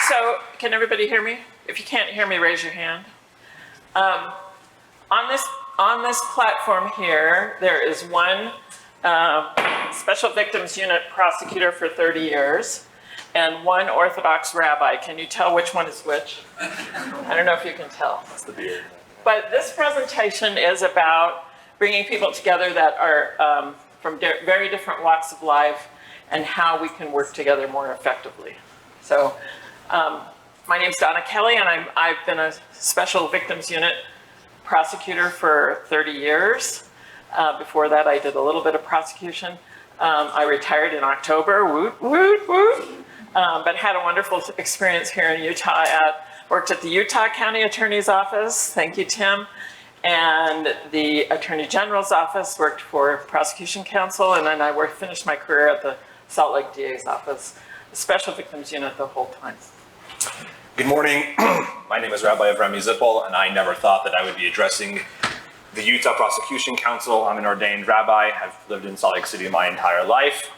So, can everybody hear me? If you can't hear me, raise your hand. On this platform here, there is one Special Victims Unit prosecutor for 30 years and one Orthodox rabbi. Can you tell which one is which? I don't know if you can tell. That's the beard. But this presentation is about bringing people together that are from very different walks of life and how we can work together more effectively. So my name's Donna Kelly, and I've been a Special Victims Unit prosecutor for 30 years. Before that, I did a little bit of prosecution. I retired in October, woot, woot, woot. But had a wonderful experience here in Utah. Worked at the Utah County Attorney's Office, thank you, Tim, and the Attorney General's Office, worked for Prosecution Counsel, and then I finished my career at the Salt Lake DA's Office, the Special Victims Unit the whole time. Good morning. My name is Rabbi Avrami Zippel, and I never thought that I would be addressing the Utah Prosecution Council. I'm an ordained rabbi. I've lived in Salt Lake City my entire life.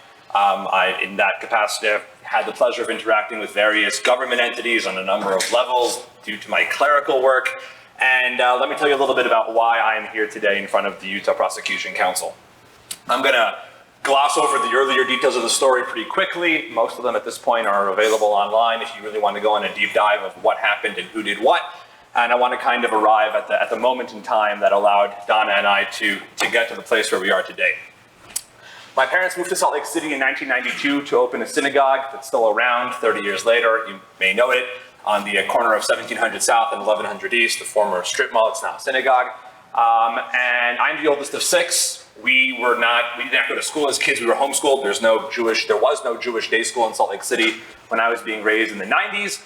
In that capacity, I've had the pleasure of interacting with various government entities on a number of levels due to my clerical work. And let me tell you a little bit about why I am here today in front of the Utah Prosecution Council. I'm going to gloss over the earlier details of the story pretty quickly. Most of them at this point are available online if you really want to go on a deep dive of what happened and who did what. And I want to kind of arrive at the moment in time that allowed Donna and I to get to the place where we are today. My parents moved to Salt Lake City in 1992 to open a synagogue that's still around 30 years later. You may know it, on the corner of 1700 South and 1100 East, the former strip mall. It's now a synagogue. And I'm the oldest of six. We did not go to school as kids. We were homeschooled. There was no Jewish day school in Salt Lake City when I was being raised in the 90s.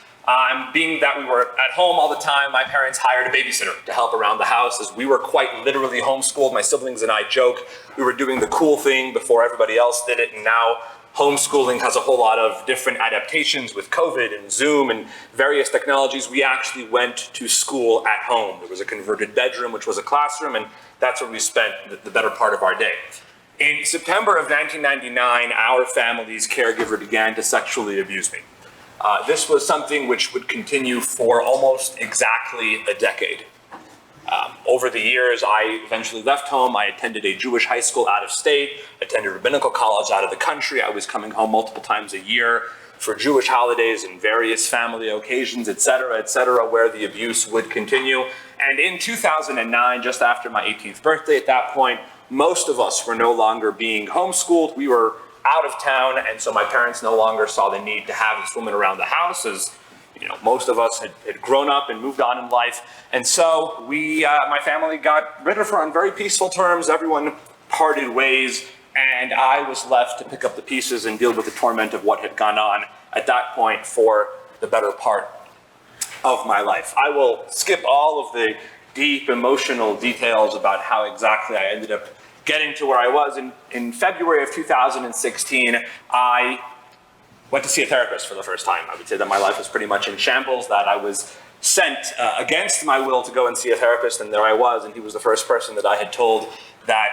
Being that we were at home all the time, my parents hired a babysitter to help around the house, as we were quite literally homeschooled. My siblings and I joke we were doing the cool thing before everybody else did it, and now homeschooling has a whole lot of different adaptations with COVID and Zoom and various technologies. We actually went to school at home. There was a converted bedroom, which was a classroom, and that's where we spent the better part of our day. In September of 1999, our family's caregiver began to sexually abuse me. This was something which would continue for almost exactly a decade. Over the years, I eventually left home. I attended a Jewish high school out of state, attended rabbinical college out of the country. I was coming home multiple times a year for Jewish holidays and various family occasions, et cetera, where the abuse would continue. And in 2009, just after my 18th birthday, at that point, most of us were no longer being homeschooled. We were out of town, and so my parents no longer saw the need to have this woman around the house, as most of us had grown up and moved on in life. And so my family got rid of her on very peaceful terms. Everyone parted ways, and I was left to pick up the pieces and deal with the torment of what had gone on at that point for the better part of my life. I will skip all of the deep emotional details about how exactly I ended up getting to where I was. In February of 2016, I went to see a therapist for the first time. I would say that my life was pretty much in shambles, that I was sent against my will to go and see a therapist, and there I was, and he was the first person that I had told that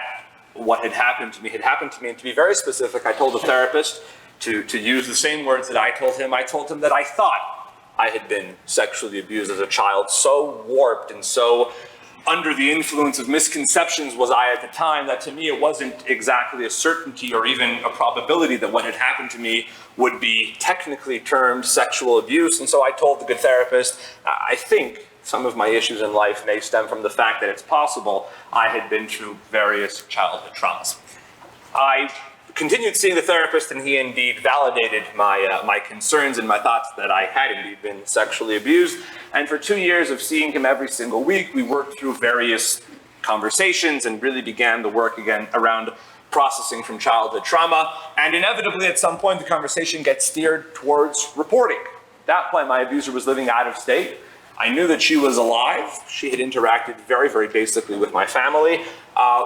what had happened to me had happened to me. And to be very specific, I told the therapist to use the same words that I told him. I told him that I thought I had been sexually abused as a child. So warped and so under the influence of misconceptions was I at the time, that to me it wasn't exactly a certainty or even a probability that what had happened to me would be technically termed sexual abuse. And so I told the good therapist, I think some of my issues in life may stem from the fact that it's possible I had been through various childhood traumas. I continued seeing the therapist, and he indeed validated my concerns and my thoughts that I had indeed been sexually abused. And for 2 years of seeing him every single week, we worked through various conversations and really began the work again around processing from childhood trauma. And inevitably, at some point, the conversation gets steered towards reporting. At that point, my abuser was living out of state. I knew that she was alive. She had interacted very, very basically with my family.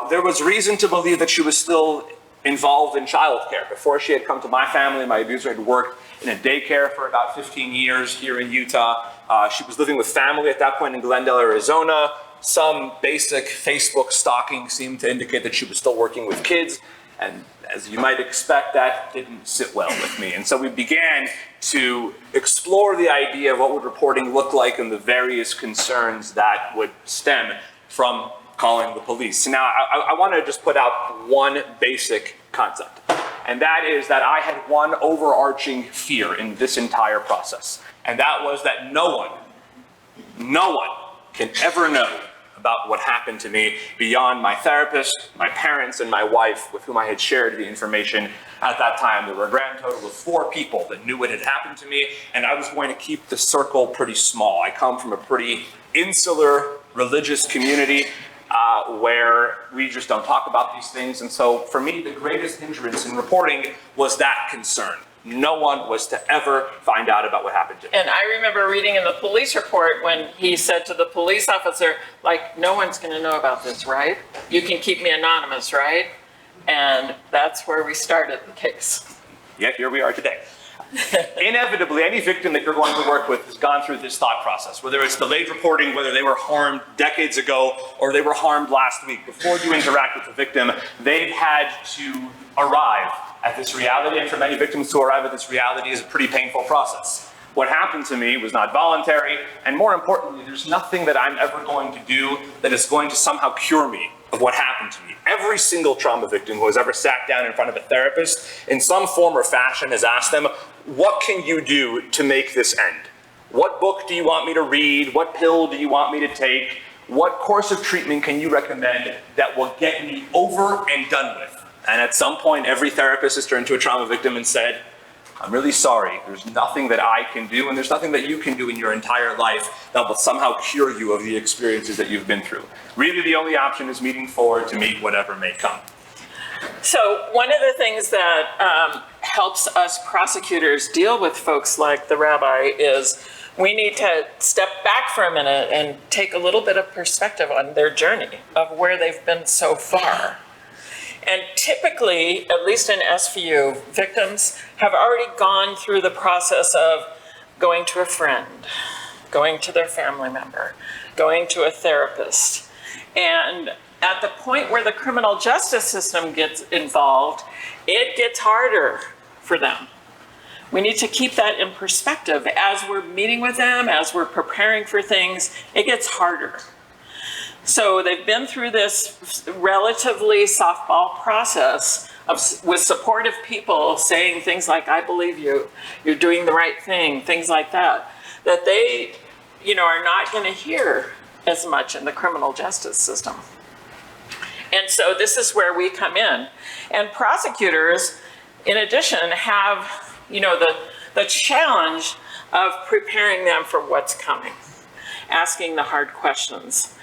There was reason to believe that she was still involved in childcare. Before she had come to my family, my abuser had worked in a daycare for about 15 years here in Utah. She was living with family at that point in Glendale, Arizona. Some basic Facebook stalking seemed to indicate that she was still working with kids. And as you might expect, that didn't sit well with me. And so we began to explore the idea of what would reporting look like and the various concerns that would stem from calling the police. Now, I want to just put out one basic concept, and that is that I had one overarching fear in this entire process, and that was that no one can ever know about what happened to me beyond my therapist, my parents, and my wife, with whom I had shared the information at that time. There were a grand total of 4 people that knew what had happened to me, and I was going to keep the circle pretty small. I come from a pretty insular religious community where we just don't talk about these things. And so for me, the greatest hindrance in reporting was that concern. No one was to ever find out about what happened to me. And I remember reading in the police report when he said to the police officer, like, no one's going to know about this, right? You can keep me anonymous, right? And that's where we started the case. Yet here we are today. Inevitably, any victim that you're going to work with has gone through this thought process, whether it's delayed reporting, whether they were harmed decades ago, or they were harmed last week. Before you interact with the victim, they've had to arrive at this reality, and for many victims to arrive at this reality is a pretty painful process. What happened to me was not voluntary, and more importantly, there's nothing that I'm ever going to do that is going to somehow cure me of what happened to me. Every single trauma victim who has ever sat down in front of a therapist in some form or fashion has asked them, what can you do to make this end? What book do you want me to read? What pill do you want me to take? What course of treatment can you recommend that will get me over and done with? And at some point, every therapist has turned to a trauma victim and said, I'm really sorry, there's nothing that I can do, and there's nothing that you can do in your entire life that will somehow cure you of the experiences that you've been through. Really, the only option is moving forward to meet whatever may come. So one of the things that helps us prosecutors deal with folks like the rabbi is we need to step back for a minute and take a little bit of perspective on their journey of where they've been so far. And typically, at least in SVU, victims have already gone through the process of going to a friend, going to their family member, going to a therapist. And at the point where the criminal justice system gets involved, it gets harder for them. We need to keep that in perspective. As we're meeting with them, as we're preparing for things, it gets harder. So they've been through this relatively softball process with supportive people saying things like, I believe you, you're doing the right thing, things like that, that they, are not going to hear as much in the criminal justice system. And so this is where we come in. And prosecutors, in addition, have, the challenge of preparing them for what's coming, asking the hard questions,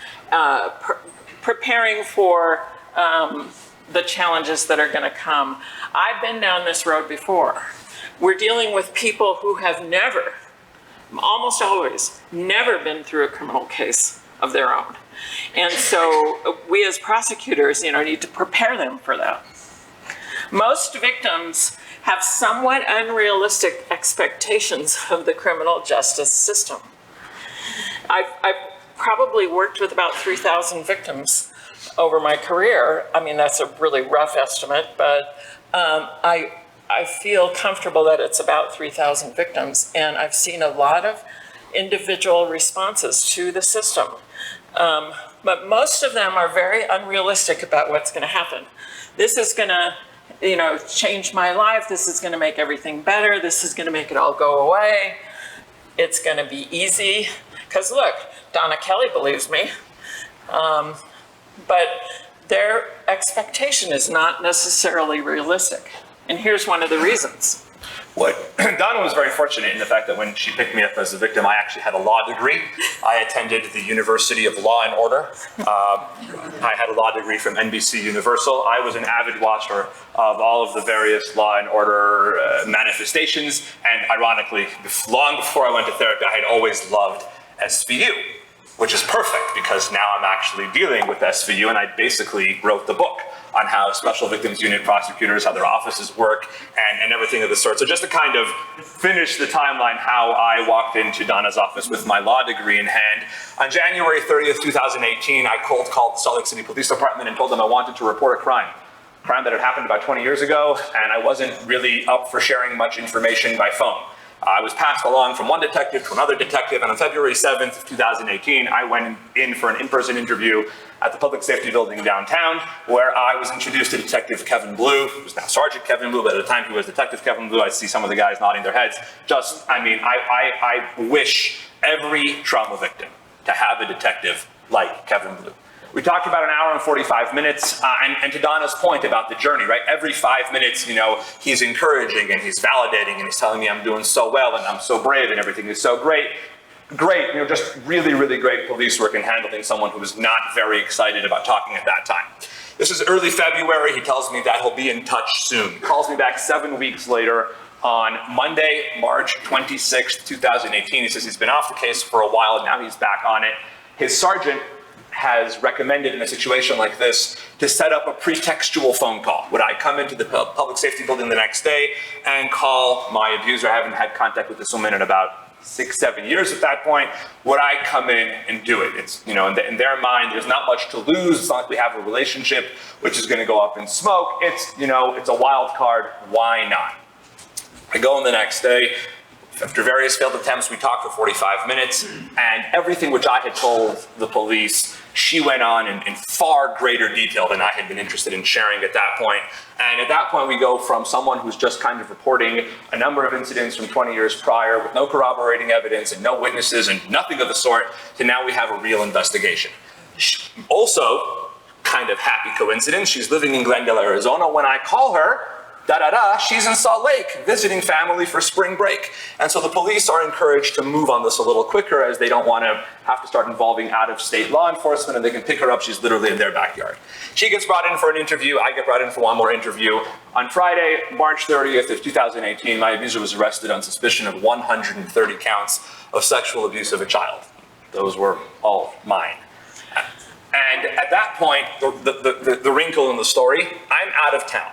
preparing for the challenges that are going to come. I've been down this road before. We're dealing with people who have never, almost always, never been through a criminal case of their own. And so we as prosecutors, need to prepare them for that. Most victims have somewhat unrealistic expectations of the criminal justice system. I've probably worked with about 3,000 victims over my career. I mean, that's a really rough estimate, but I feel comfortable that it's about 3,000 victims, and I've seen a lot of individual responses to the system. But most of them are very unrealistic about what's going to happen. This is going to, change my life. This is going to make everything better. This is going to make it all go away. It's going to be easy. Because look, Donna Kelly believes me. But their expectation is not necessarily realistic. And here's one of the reasons. Donna was very fortunate in the fact that when she picked me up as a victim, I actually had a law degree. I attended the University of Law and Order. I had a law degree from NBC Universal. I was an avid watcher of all of the various Law and Order manifestations. And ironically, long before I went to therapy, I had always loved SVU, which is perfect because now I'm actually dealing with SVU, and I basically wrote the book on how Special Victims Unit prosecutors, how their offices work, and everything of the sort. So just to kind of finish the timeline, how I walked into Donna's office with my law degree in hand. On January 30th, 2018, I cold called the Salt Lake City Police Department and told them I wanted to report a crime. crime that had happened about 20 years ago, and I wasn't really up for sharing much information by phone. I was passed along from one detective to another detective, and on February 7th of 2018, I went in for an in-person interview at the Public Safety Building downtown, where I was introduced to Detective Kevin Blue, who's now Sergeant Kevin Blue, but at the time he was Detective Kevin Blue. I see some of the guys nodding their heads. I wish every trauma victim to have a detective like Kevin Blue. We talked about an hour and 45 minutes, and to Donna's point about the journey, right? Every 5 minutes, he's encouraging and he's validating and he's telling me I'm doing so well and I'm so brave and everything is so great. Great, just really, really great police work in handling someone who was not very excited about talking at that time. This is early February. He tells me that he'll be in touch soon. He calls me back 7 weeks later on Monday, March 26th, 2018. He says he's been off the case for a while and now he's back on it. His sergeant has recommended in a situation like this to set up a pretextual phone call. Would I come into the public safety building the next day and call my abuser? I haven't had contact with this woman in about 6-7 years at that point. Would I come in and do it? It's, in their mind, there's not much to lose. It's not like we have a relationship which is going to go up in smoke. It's, it's a wild card. Why not? I go in the next day. After various failed attempts, we talked for 45 minutes, and everything which I had told the police, she went on in far greater detail than I had been interested in sharing at that point. And at that point, we go from someone who's just kind of reporting a number of incidents from 20 years prior with no corroborating evidence and no witnesses and nothing of the sort, to now we have a real investigation. Also, kind of happy coincidence, she's living in Glendale, Arizona. When I call her, she's in Salt Lake visiting family for spring break. And so the police are encouraged to move on this a little quicker, as they don't want to have to start involving out-of-state law enforcement, and they can pick her up. She's literally in their backyard. She gets brought in for an interview. I get brought in for one more interview. On Friday, March 30th of 2018, my abuser was arrested on suspicion of 130 counts of sexual abuse of a child. Those were all mine. And at that point, the wrinkle in the story, I'm out of town.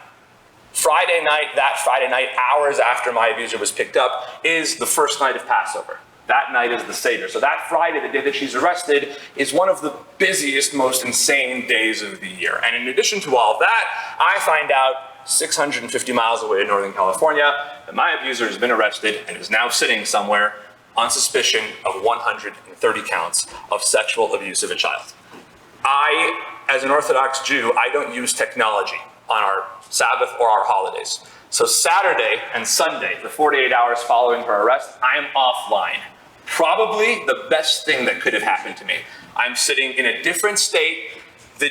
That Friday night, hours after my abuser was picked up, is the first night of Passover. That night is the Seder. So that Friday, the day that she's arrested, is one of the busiest, most insane days of the year. And in addition to all of that, I find out 650 miles away in Northern California that my abuser has been arrested and is now sitting somewhere on suspicion of 130 counts of sexual abuse of a child. I, as an Orthodox Jew, I don't use technology on our Sabbath or our holidays. So Saturday and Sunday, the 48 hours following her arrest, I am offline. Probably the best thing that could have happened to me. I'm sitting in a different state. The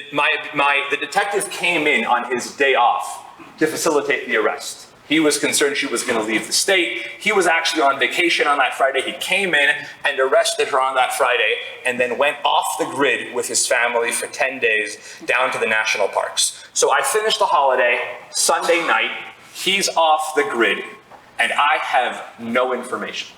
detective came in on his day off to facilitate the arrest. He was concerned she was going to leave the state. He was actually on vacation on that Friday. He came in and arrested her on that Friday and then went off the grid with his family for 10 days down to the national parks. So I finished the holiday Sunday night. He's off the grid and I have no information.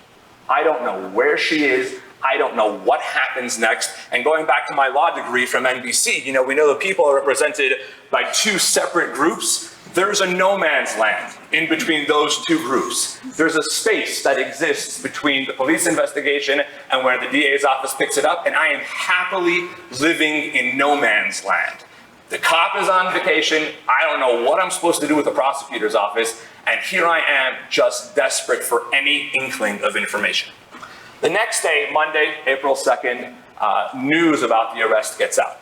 I don't know where she is. I don't know what happens next. And going back to my law degree from NBC, we know the people are represented by two separate groups. There's a no man's land in between those two groups. There's a space that exists between the police investigation and where the DA's office picks it up, and I am happily living in no man's land. The cop is on vacation. I don't know what I'm supposed to do with the prosecutor's office, and here I am just desperate for any inkling of information. The next day, Monday, April 2nd, news about the arrest gets out.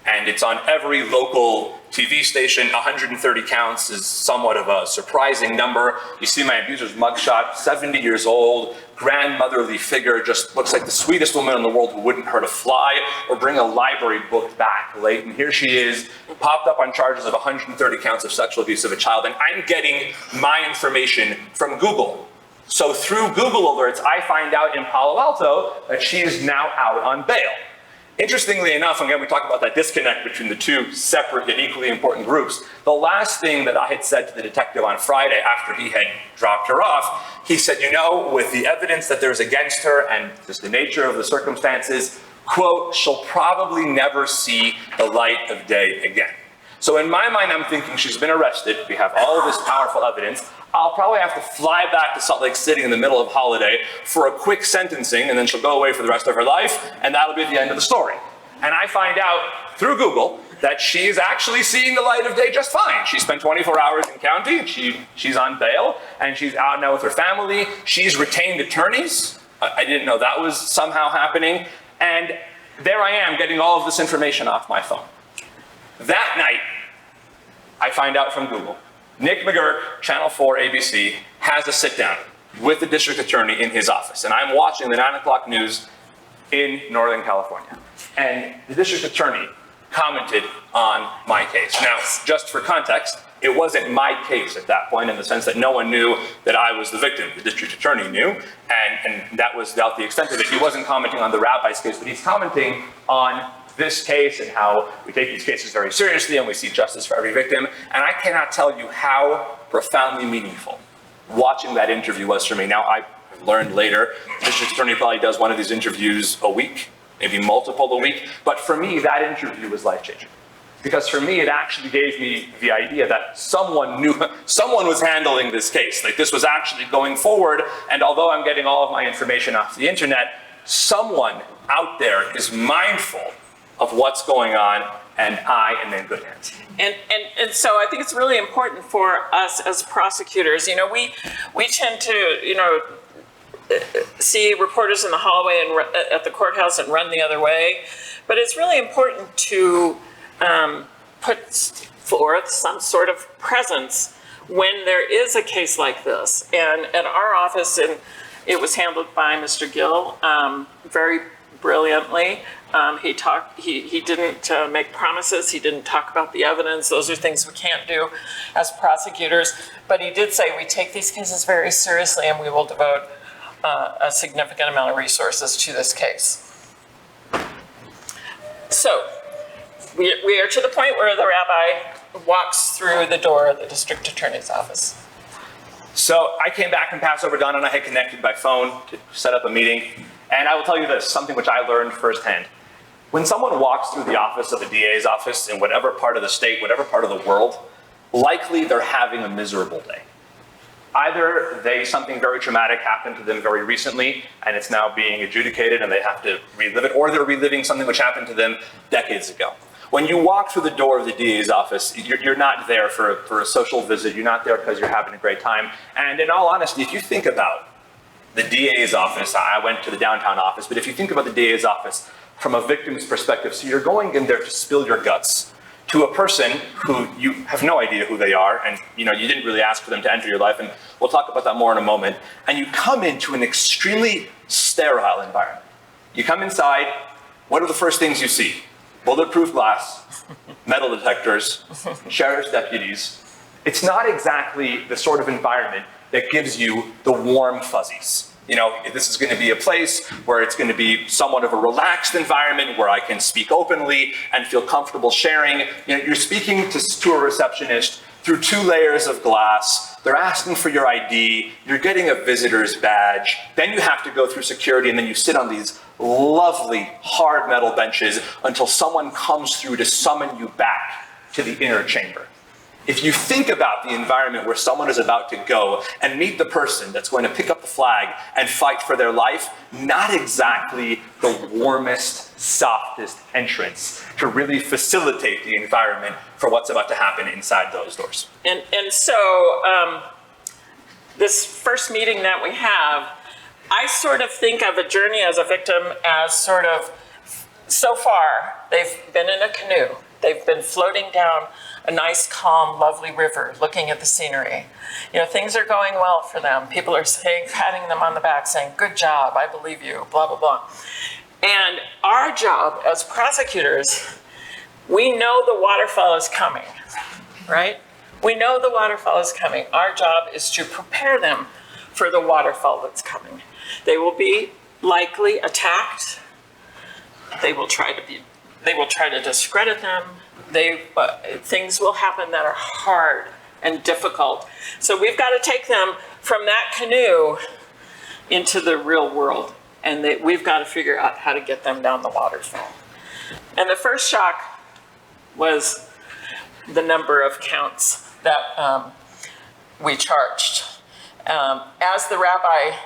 And it's on every local TV station. 130 counts is somewhat of a surprising number. You see my abuser's mugshot, 70 years old, grandmotherly figure, just looks like the sweetest woman in the world who wouldn't hurt a fly or bring a library book back late. And here she is, popped up on charges of 130 counts of sexual abuse of a child. And I'm getting my information from Google. So through Google alerts, I find out in Palo Alto that she is now out on bail. Interestingly enough, again, we talk about that disconnect between the two separate yet equally important groups. The last thing that I had said to the detective on Friday after he had dropped her off, he said, with the evidence that there's against her and just the nature of the circumstances, quote, she'll probably never see the light of day again. So in my mind, I'm thinking she's been arrested. We have all of this powerful evidence. I'll probably have to fly back to Salt Lake City in the middle of holiday for a quick sentencing, and then she'll go away for the rest of her life, and that'll be the end of the story. And I find out through Google that she's actually seeing the light of day just fine. She spent 24 hours in county, she's on bail, and she's out now with her family. She's retained attorneys. I didn't know that was somehow happening. And there I am getting all of this information off my phone. That night, I find out from Google, Nick McGurk, Channel 4 ABC, has a sit down with the district attorney in his office. And I'm watching the 9 o'clock news in Northern California. And the district attorney commented on my case. Now, just for context, it wasn't my case at that point in the sense that no one knew that I was the victim. The district attorney knew, and that was about the extent of it. He wasn't commenting on the rabbi's case, but he's commenting on this case and how we take these cases very seriously and we seek justice for every victim. And I cannot tell you how profoundly meaningful watching that interview was for me. Now, I learned later, the district attorney probably does one of these interviews a week, maybe multiple a week. But for me, that interview was life-changing. Because for me, it actually gave me the idea that someone knew, someone was handling this case. Like this was actually going forward. And although I'm getting all of my information off the internet, someone out there is mindful of what's going on, and I am in good hands. And so I think it's really important for us as prosecutors. You know, we tend to, you know, see reporters in the hallway and at the courthouse and run the other way. But it's really important to put forth some sort of presence when there is a case like this. And at our office, and it was handled by Mr. Gill very brilliantly. He didn't make promises. He didn't talk about the evidence. Those are things we can't do as prosecutors. But he did say we take these cases very seriously and we will devote a significant amount of resources to this case. So we are to the point where the rabbi walks through the door of the district attorney's office. So I came back from Passover. Don and I had connected by phone to set up a meeting. And I will tell you this, something which I learned firsthand. When someone walks through the office of the DA's office in whatever part of the state, whatever part of the world, likely they're having a miserable day. Either something very traumatic happened to them very recently and it's now being adjudicated and they have to relive it, or they're reliving something which happened to them decades ago. When you walk through the door of the DA's office, you're not there for a social visit. You're not there because you're having a great time. And in all honesty, if you think about the DA's office, I went to the downtown office, but if you think about the DA's office from a victim's perspective, so you're going in there to spill your guts to a person who you have no idea who they are, and you didn't really ask for them to enter your life, and we'll talk about that more in a moment, and you come into an extremely sterile environment. You come inside, what are the first things you see? Bulletproof glass, metal detectors, sheriff's deputies. It's not exactly the sort of environment that gives you the warm fuzzies. This is going to be a place where it's going to be somewhat of a relaxed environment where I can speak openly and feel comfortable sharing. You're speaking to a receptionist through 2 layers of glass. They're asking for your ID. You're getting a visitor's badge. Then you have to go through security, and then you sit on these lovely hard metal benches until someone comes through to summon you back to the inner chamber. If you think about the environment where someone is about to go and meet the person that's going to pick up the flag and fight for their life, not exactly the warmest, softest entrance to really facilitate the environment for what's about to happen inside those doors. And so this first meeting that we have, I sort of think of a journey as a victim as sort of, so far, they've been in a canoe. They've been floating down a nice, calm, lovely river, looking at the scenery. Things are going well for them. People are patting them on the back, saying, "Good job, I believe you," blah, blah, blah. And our job as prosecutors, we know the waterfall is coming, right? We know the waterfall is coming. Our job is to prepare them for the waterfall that's coming. They will be likely attacked. They will try to discredit them. Things will happen that are hard and difficult. So we've got to take them from that canoe into the real world, and we've got to figure out how to get them down the waterfall. And the first shock was the number of counts that we charged. As the rabbi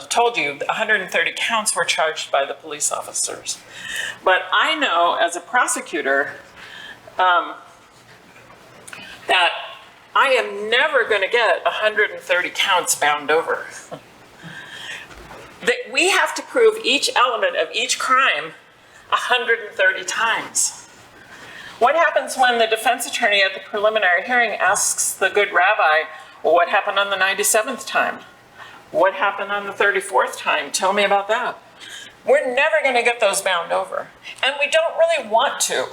told you, 130 counts were charged by the police officers. But I know, as a prosecutor, that I am never going to get 130 counts bound over. That we have to prove each element of each crime 130 times. What happens when the defense attorney at the preliminary hearing asks the good rabbi, well, what happened on the 97th time? What happened on the 34th time? Tell me about that. We're never going to get those bound over. And we don't really want to.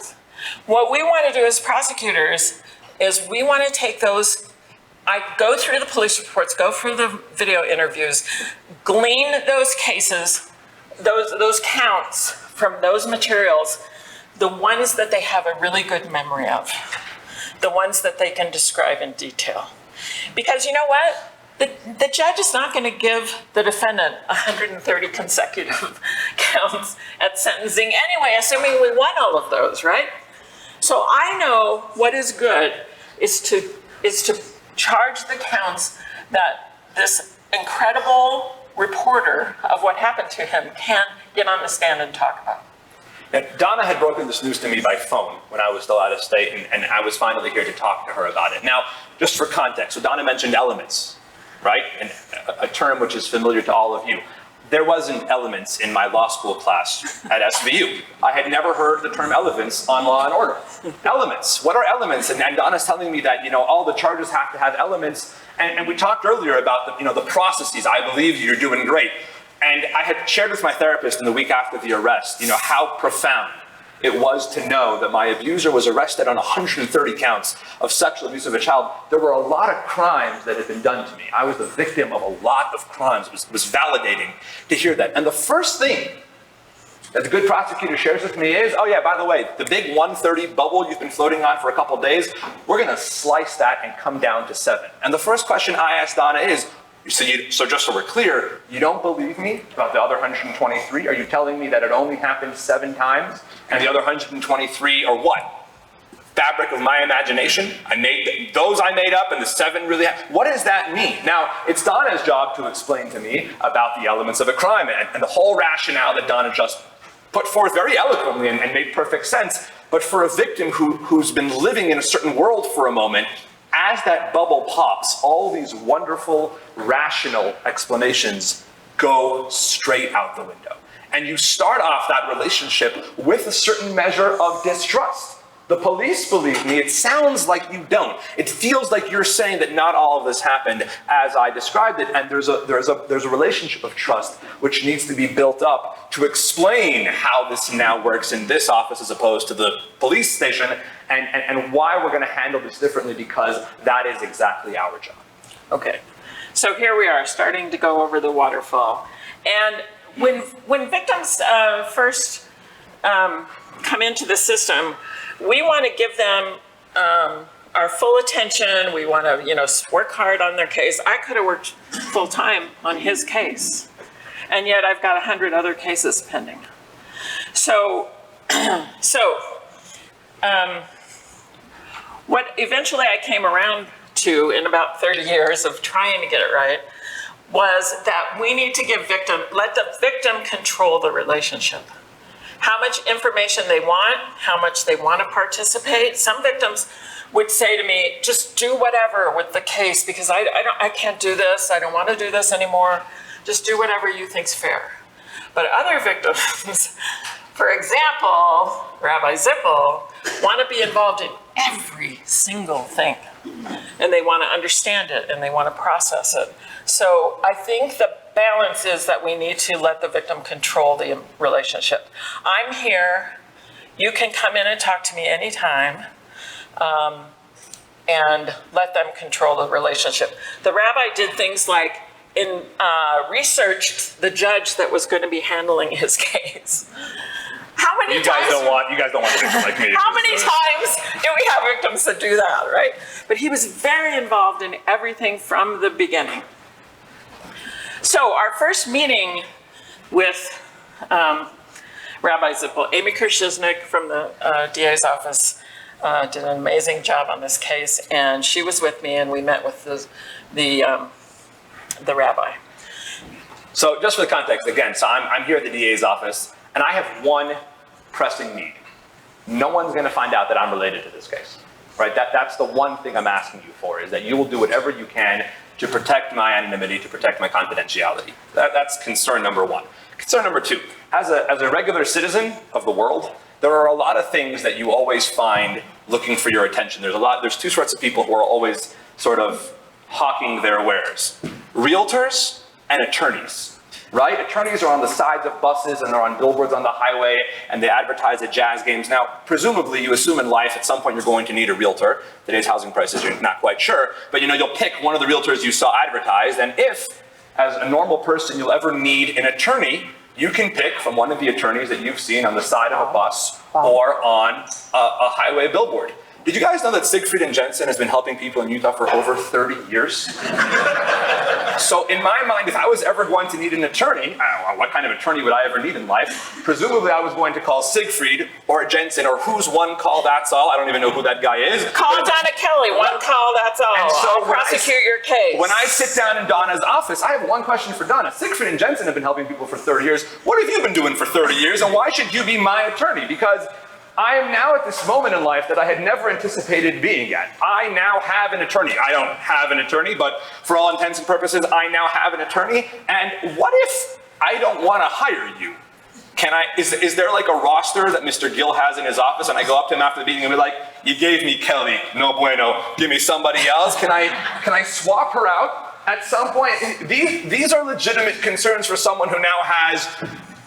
What we want to do as prosecutors is we want to take those, I go through the police reports, go through the video interviews, glean those cases, those counts from those materials, the ones that they have a really good memory of, the ones that they can describe in detail. Because you know what? The judge is not going to give the defendant 130 consecutive counts at sentencing anyway, assuming we won all of those, right? So I know what is good is to charge the counts that this incredible reporter of what happened to him can get on the stand and talk about. And Donna had broken this news to me by phone when I was still out of state, and I was finally here to talk to her about it. Now, just for context, so Donna mentioned elements, right? And a term which is familiar to all of you. There wasn't elements in my law school class at SVU. I had never heard the term elements on Law and Order. Elements, what are elements? And Donna's telling me that, all the charges have to have elements. And we talked earlier about the processes. I believe you're doing great. And I had shared with my therapist in the week after the arrest, how profound it was to know that my abuser was arrested on 130 counts of sexual abuse of a child. There were a lot of crimes that had been done to me. I was the victim of a lot of crimes. It was validating to hear that. And the first thing that the good prosecutor shares with me is, oh yeah, by the way, the big 130 bubble you've been floating on for a couple days, we're gonna slice that and come down to 7. And the first question I asked Donna is, so just so we're clear, you don't believe me about the other 123? Are you telling me that it only happened 7 times and the other 123 are what? Fabric of my imagination? I made up and the 7 really what does that mean? Now, it's Donna's job to explain to me about the elements of a crime and the whole rationale that Donna just put forth very eloquently and made perfect sense. But for a victim who's been living in a certain world for a moment, as that bubble pops, all these wonderful, rational explanations go straight out the window. And you start off that relationship with a certain measure of distrust. The police believe me, it sounds like you don't. It feels like you're saying that not all of this happened as I described it, and there's a relationship of trust which needs to be built up to explain how this now works in this office as opposed to the police station, and why we're going to handle this differently, because that is exactly our job. Okay, so here we are starting to go over the waterfall. And when victims first come into the system, we want to give them our full attention. We want to, work hard on their case. I could have worked full time on his case, and yet I've got 100 other cases pending. So, what eventually I came around to in about 30 years of trying to get it right was that we need to let the victim control the relationship. How much information they want, how much they want to participate. Some victims would say to me, just do whatever with the case because I can't do this, I don't want to do this anymore. Just do whatever you think's fair. But other victims, for example, Rabbi Zippel, want to be involved in every single thing. And they want to understand it and they want to process it. So I think the balance is that we need to let the victim control the relationship. I'm here. You can come in and talk to me anytime, and let them control the relationship. The rabbi did things like researched the judge that was going to be handling his case. How many you guys don't want a victim like me. How many times do we have victims that do that, right? But he was very involved in everything from the beginning. So our first meeting with Rabbi Zippel, Amy Kershiznik from the DA's office did an amazing job on this case, and she was with me, and we met with the rabbi. So just for the context, again, so I'm here at the DA's office, and I have one pressing need. no one's going to find out that I'm related to this case, right? That's the one thing I'm asking you for, is that you will do whatever you can to protect my anonymity, to protect my confidentiality. That's concern number one. Concern number two, as a regular citizen of the world, there are a lot of things that you always find looking for your attention. There's two sorts of people who are always sort of hawking their wares. Realtors and attorneys, right? Attorneys are on the sides of buses and they're on billboards on the highway and they advertise at jazz games. Now, presumably you assume in life at some point you're going to need a realtor. Today's housing prices, you're not quite sure, but you'll pick one of the realtors you saw advertised, and if, as a normal person, you'll ever need an attorney, you can pick from one of the attorneys that you've seen on the side of a bus or on a highway billboard. Did you guys know that Siegfried and Jensen has been helping people in Utah for over 30 years? So in my mind, if I was ever going to need an attorney, I don't know, what kind of attorney would I ever need in life? Presumably I was going to call Siegfried or Jensen, or who's one call, that's all. I don't even know who that guy is. Call Donna Kelly, one call, that's all. And so I'll prosecute your case. When I sit down in Donna's office, I have one question for Donna. Siegfried and Jensen have been helping people for 30 years. What have you been doing for 30 years, and why should you be my attorney? Because I am now at this moment in life that I had never anticipated being at. I now have an attorney. I don't have an attorney, but for all intents and purposes, I now have an attorney. And what if I don't want to hire you? Is there like a roster that Mr. Gill has in his office, and I go up to him after the meeting and be like, you gave me Kelly, no bueno, give me somebody else? Can I swap her out at some point? These are legitimate concerns for someone who now has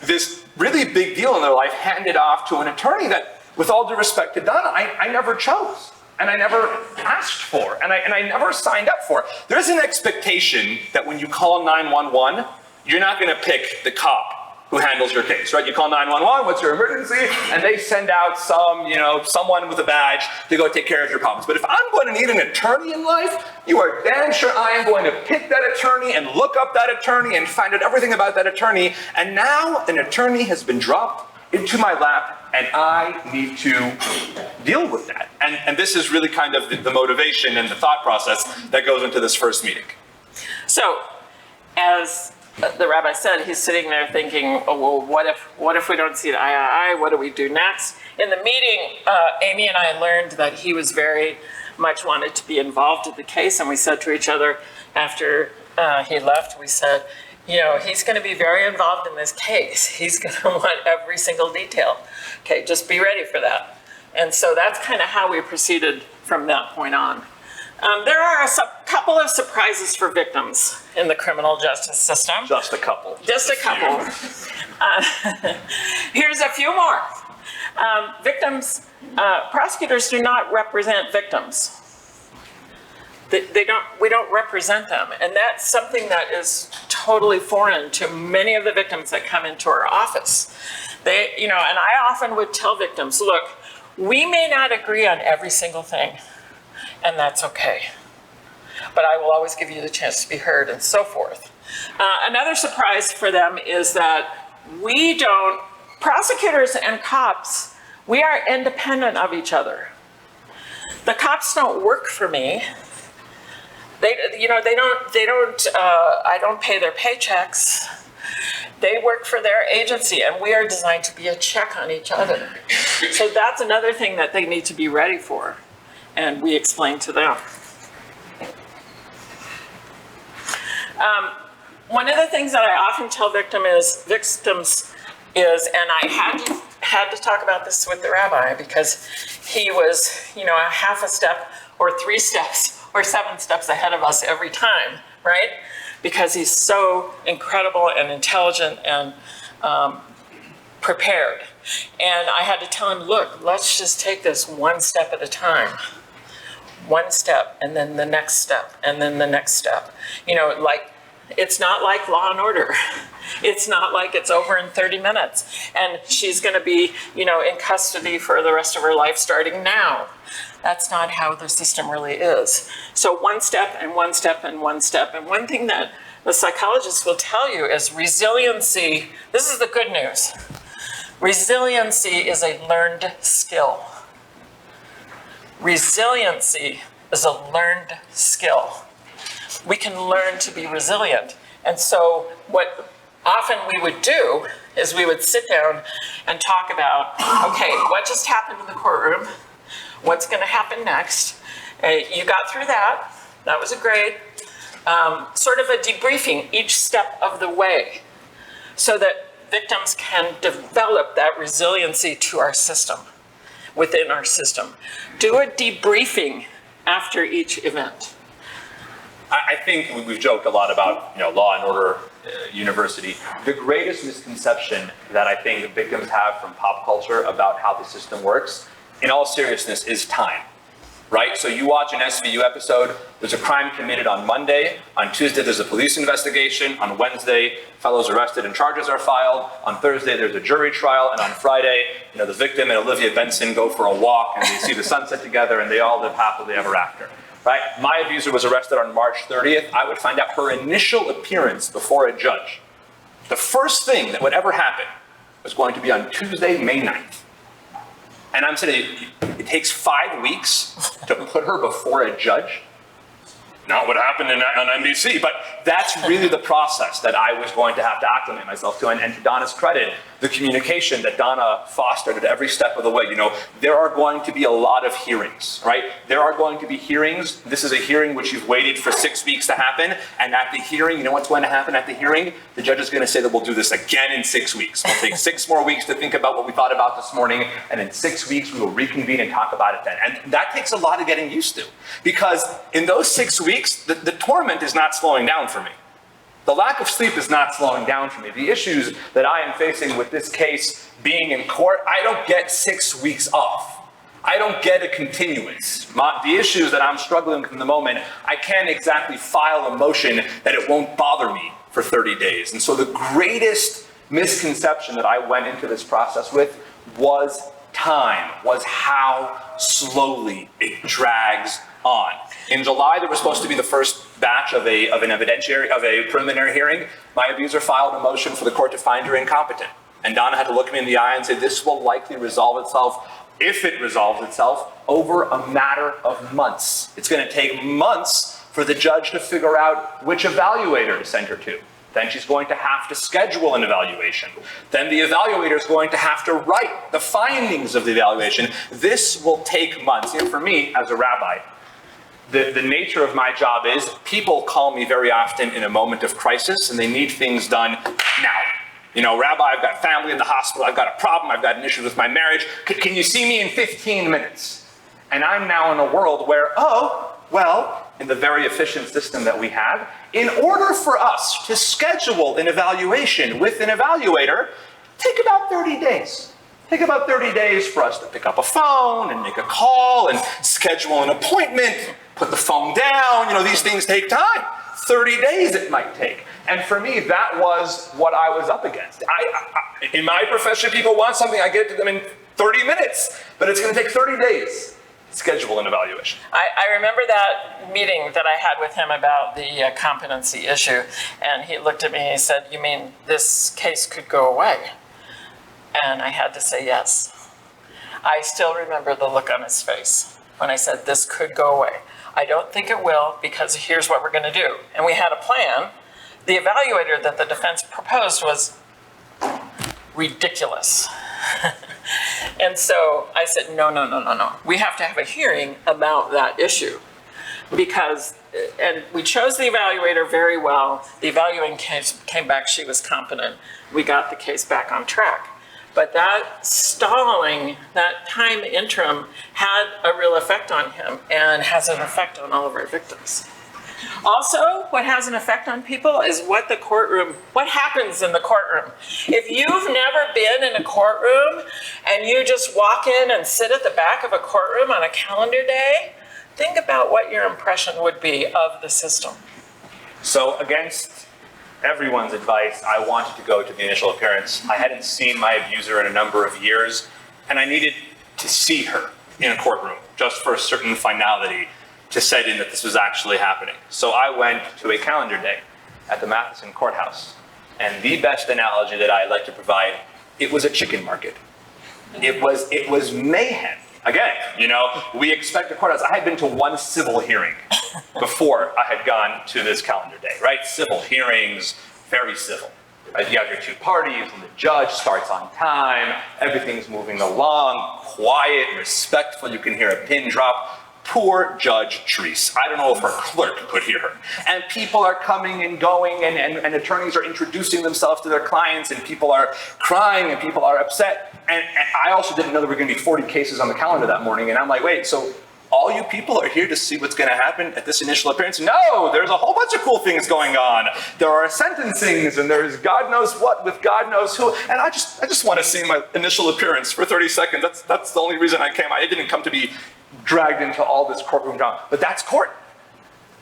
this really big deal in their life handed off to an attorney that, with all due respect to Donna, I never chose, and I never asked for, and I never signed up for. There's an expectation that when you call 911, you're not going to pick the cop who handles your case, right? You call 911, what's your emergency? And they send out someone with a badge to go take care of your problems. But if I'm going to need an attorney in life, you are damn sure I am going to pick that attorney and look up that attorney and find out everything about that attorney. And now an attorney has been dropped into my lap, and I need to deal with that. And this is really kind of the motivation and the thought process that goes into this first meeting. So, as the rabbi said, he's sitting there thinking, oh, well, what if we don't see eye to eye? What do we do next? In the meeting, Amy and I learned that he was very much wanted to be involved in the case, and we said to each other after he left, we said, he's going to be very involved in this case. He's going to want every single detail. Okay, just be ready for that. And so that's kind of how we proceeded from that point on. There are a couple of surprises for victims in the criminal justice system. Just a couple. Just a couple. Here's a few more. Prosecutors do not represent victims. We don't represent them, and that's something that is totally foreign to many of the victims that come into our office. And I often would tell victims, look, we may not agree on every single thing, and that's okay. But I will always give you the chance to be heard, and so forth. Another surprise for them is that prosecutors and cops, we are independent of each other. The cops don't work for me. I don't pay their paychecks. They work for their agency, and we are designed to be a check on each other. So that's another thing that they need to be ready for, and we explain to them. One of the things that I often tell victims is, and I had to talk about this with the rabbi because he was, a half a step or 3 steps or 7 steps ahead of us every time, right? Because he's so incredible and intelligent and prepared. And I had to tell him, look, let's just take this 1 step at a time. 1 step, and then the next step, and then the next step. It's not like Law and Order. It's not like it's over in 30 minutes. And she's gonna be, in custody for the rest of her life starting now. That's not how the system really is. So 1 step and 1 step and 1 step. And one thing that the psychologists will tell you is resiliency. This is the good news. Resiliency is a learned skill. Resiliency is a learned skill. We can learn to be resilient. And so what often we would do is we would sit down and talk about, okay, what just happened in the courtroom? What's going to happen next? You got through that. That was a grade. Sort of a debriefing each step of the way so that victims can develop that resiliency to our system, within our system. Do a debriefing after each event. I think we've joked a lot about, Law and Order University. The greatest misconception that I think victims have from pop culture about how the system works, in all seriousness, is time. Right? So you watch an SVU episode, there's a crime committed on Monday, on Tuesday there's a police investigation, on Wednesday fellows arrested and charges are filed, on Thursday there's a jury trial, and on Friday, the victim and Olivia Benson go for a walk and they see the sunset together and they all live happily ever after. Right? My abuser was arrested on March 30th. I would find out her initial appearance before a judge. The first thing that would ever happen was going to be on Tuesday, May 9th. And I'm saying it takes 5 weeks to put her before a judge. Not what happened on NBC, but that's really the process that I was going to have to acclimate myself to. And to Donna's credit, the communication that Donna fostered at every step of the way, there are going to be a lot of hearings, right? There are going to be hearings. This is a hearing which you've waited for 6 weeks to happen. And at the hearing, you know what's going to happen at the hearing? The judge is going to say that we'll do this again in 6 weeks. We'll take 6 more weeks to think about what we thought about this morning. And in 6 weeks, we will reconvene and talk about it then. And that takes a lot of getting used to, because in those 6 weeks, the torment is not slowing down for me. The lack of sleep is not slowing down for me. The issues that I am facing with this case being in court, I don't get 6 weeks off. I don't get a continuance. The issues that I'm struggling with in the moment, I can't exactly file a motion that it won't bother me for 30 days. And so the greatest misconception that I went into this process with was time, was how slowly it drags on. In July, there was supposed to be the first batch of a preliminary hearing. My abuser filed a motion for the court to find her incompetent. And Donna had to look me in the eye and say, this will likely resolve itself, if it resolves itself, over a matter of months. It's going to take months for the judge to figure out which evaluator to send her to. Then she's going to have to schedule an evaluation. Then the evaluator is going to have to write the findings of the evaluation. This will take months. And for me, as a rabbi, the nature of my job is people call me very often in a moment of crisis and they need things done now. Rabbi, I've got family in the hospital, I've got a problem, I've got an issue with my marriage. Can you see me in 15 minutes? And I'm now in a world where, in the very efficient system that we have, in order for us to schedule an evaluation with an evaluator, take about 30 days. Take about 30 days for us to pick up a phone and make a call and schedule an appointment, put the phone down. These things take time. 30 days it might take. And for me, that was what I was up against. In my profession, people want something, I get to them in 30 minutes, but it's going to take 30 days to schedule an evaluation. I remember that meeting that I had with him about the competency issue, and he looked at me and he said, "You mean this case could go away?" And I had to say yes. I still remember the look on his face when I said, this could go away. I don't think it will, because here's what we're going to do. And we had a plan. The evaluator that the defense proposed was ridiculous. And so I said, no. We have to have a hearing about that issue. And we chose the evaluator very well. The evaluating came back, she was competent. We got the case back on track. But that stalling, that time interim, had a real effect on him and has an effect on all of our victims. Also, what has an effect on people is what happens in the courtroom. If you've never been in a courtroom and you just walk in and sit at the back of a courtroom on a calendar day, think about what your impression would be of the system. So against everyone's advice, I wanted to go to the initial appearance. I hadn't seen my abuser in a number of years, and I needed to see her in a courtroom just for a certain finality to set in that this was actually happening. So I went to a calendar day at the Matheson Courthouse, and the best analogy that I like to provide, it was a chicken market. It was mayhem. Again, we expect a courthouse. I had been to one civil hearing before I had gone to this calendar day, right? Civil hearings, very civil. you have your two parties, and the judge starts on time, everything's moving along, quiet, respectful, you can hear a pin drop. Poor Judge Treese. I don't know if her clerk could hear her. And people are coming and going, and attorneys are introducing themselves to their clients, and people are crying, and people are upset. And I also didn't know there were going to be 40 cases on the calendar that morning, and I'm like, wait, so all you people are here to see what's going to happen at this initial appearance? No, there's a whole bunch of cool things going on. There are sentencings, and there's God knows what with God knows who. And I just want to see my initial appearance for 30 seconds. That's the only reason I came. I didn't come to be dragged into all this courtroom drama. But that's court.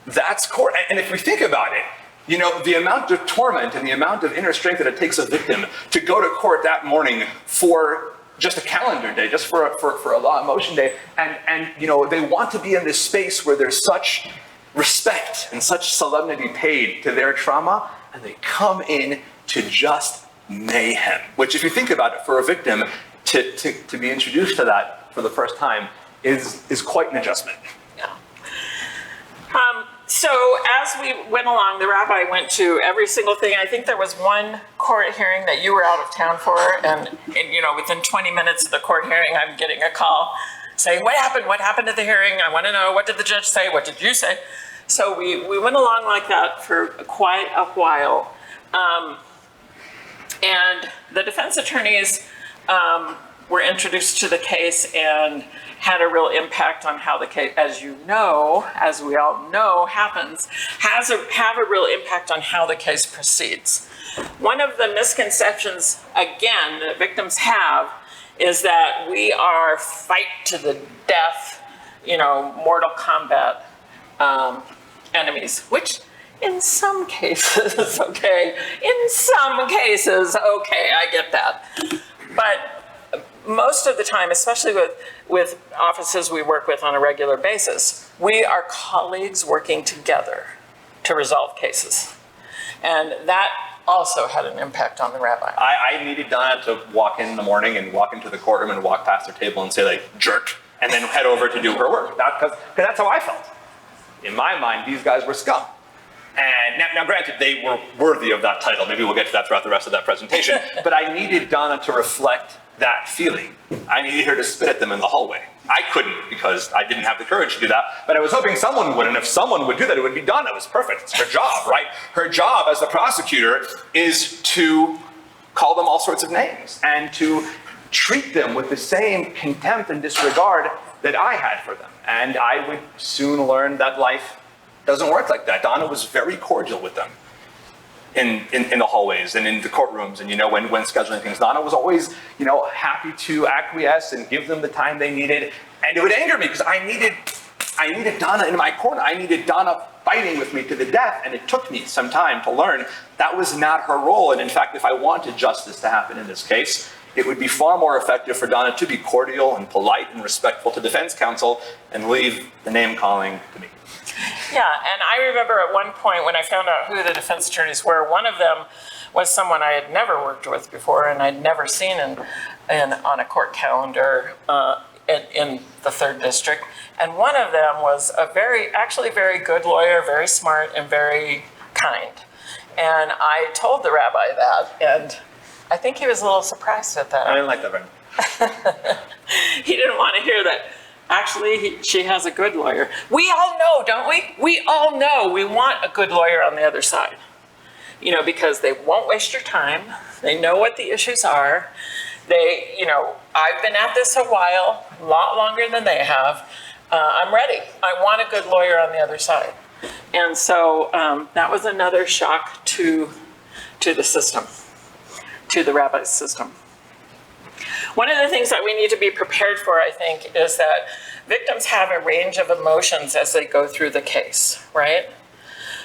That's court. And if we think about it, you know, the amount of torment and the amount of inner strength that it takes a victim to go to court that morning for just a calendar day, just for a law and motion day, and you know, they want to be in this space where there's such respect and such solemnity paid to their trauma, and they come in to just mayhem. Which, if you think about it, for a victim to be introduced to that for the first time is quite an adjustment. Yeah. So as we went along, the rabbi went to every single thing. I think there was one court hearing that you were out of town for, and you know, within 20 minutes of the court hearing, I'm getting a call saying, what happened? What happened at the hearing? I want to know, what did the judge say? What did you say? So we went along like that for quite a while. And the defense attorneys were introduced to the case and had a real impact on how the case, as you know, as we all know happens, have a real impact on how the case proceeds. One of the misconceptions, again, that victims have is that we are fight to the death, you know, Mortal Kombat enemies, which in some cases, okay, I get that. But most of the time, especially with offices we work with on a regular basis, we are colleagues working together to resolve cases. And that also had an impact on the rabbi. I needed Donna to walk in the morning and walk into the courtroom and walk past her table and say, like, jerk, and then head over to do her work. Because that's how I felt. In my mind, these guys were scum. And now granted, they were worthy of that title. Maybe we'll get to that throughout the rest of that presentation. But I needed Donna to reflect that feeling. I needed her to spit at them in the hallway. I couldn't, because I didn't have the courage to do that, but I was hoping someone would, and if someone would do that, it would be Donna. It was perfect. It's her job, right? Her job as the prosecutor is to call them all sorts of names and to treat them with the same contempt and disregard that I had for them. And I would soon learn that life doesn't work like that. Donna was very cordial with them in the hallways and in the courtrooms, and you know, when scheduling things. Donna was always, you know, happy to acquiesce and give them the time they needed. And it would anger me because I needed Donna in my corner. I needed Donna fighting with me to the death, and it took me some time to learn that was not her role. And in fact, if I wanted justice to happen in this case, it would be far more effective for Donna to be cordial and polite and respectful to defense counsel and leave the name calling to me. Yeah, and I remember at one point when I found out who the defense attorneys were, one of them was someone I had never worked with before and I'd never seen on a court calendar in the 3rd District. And one of them was actually very good lawyer, very smart and very kind. And I told the rabbi that, and I think he was a little surprised at that. I didn't like that very much. He didn't want to hear that. Actually, she has a good lawyer. We all know, don't we? We all know we want a good lawyer on the other side. You know, because they won't waste your time. They know what the issues are. They, you know, I've been at this a while, a lot longer than they have. I'm ready. I want a good lawyer on the other side. And so that was another shock to the system, to the rabbi's system. One of the things that we need to be prepared for, I think, is that victims have a range of emotions as they go through the case, right?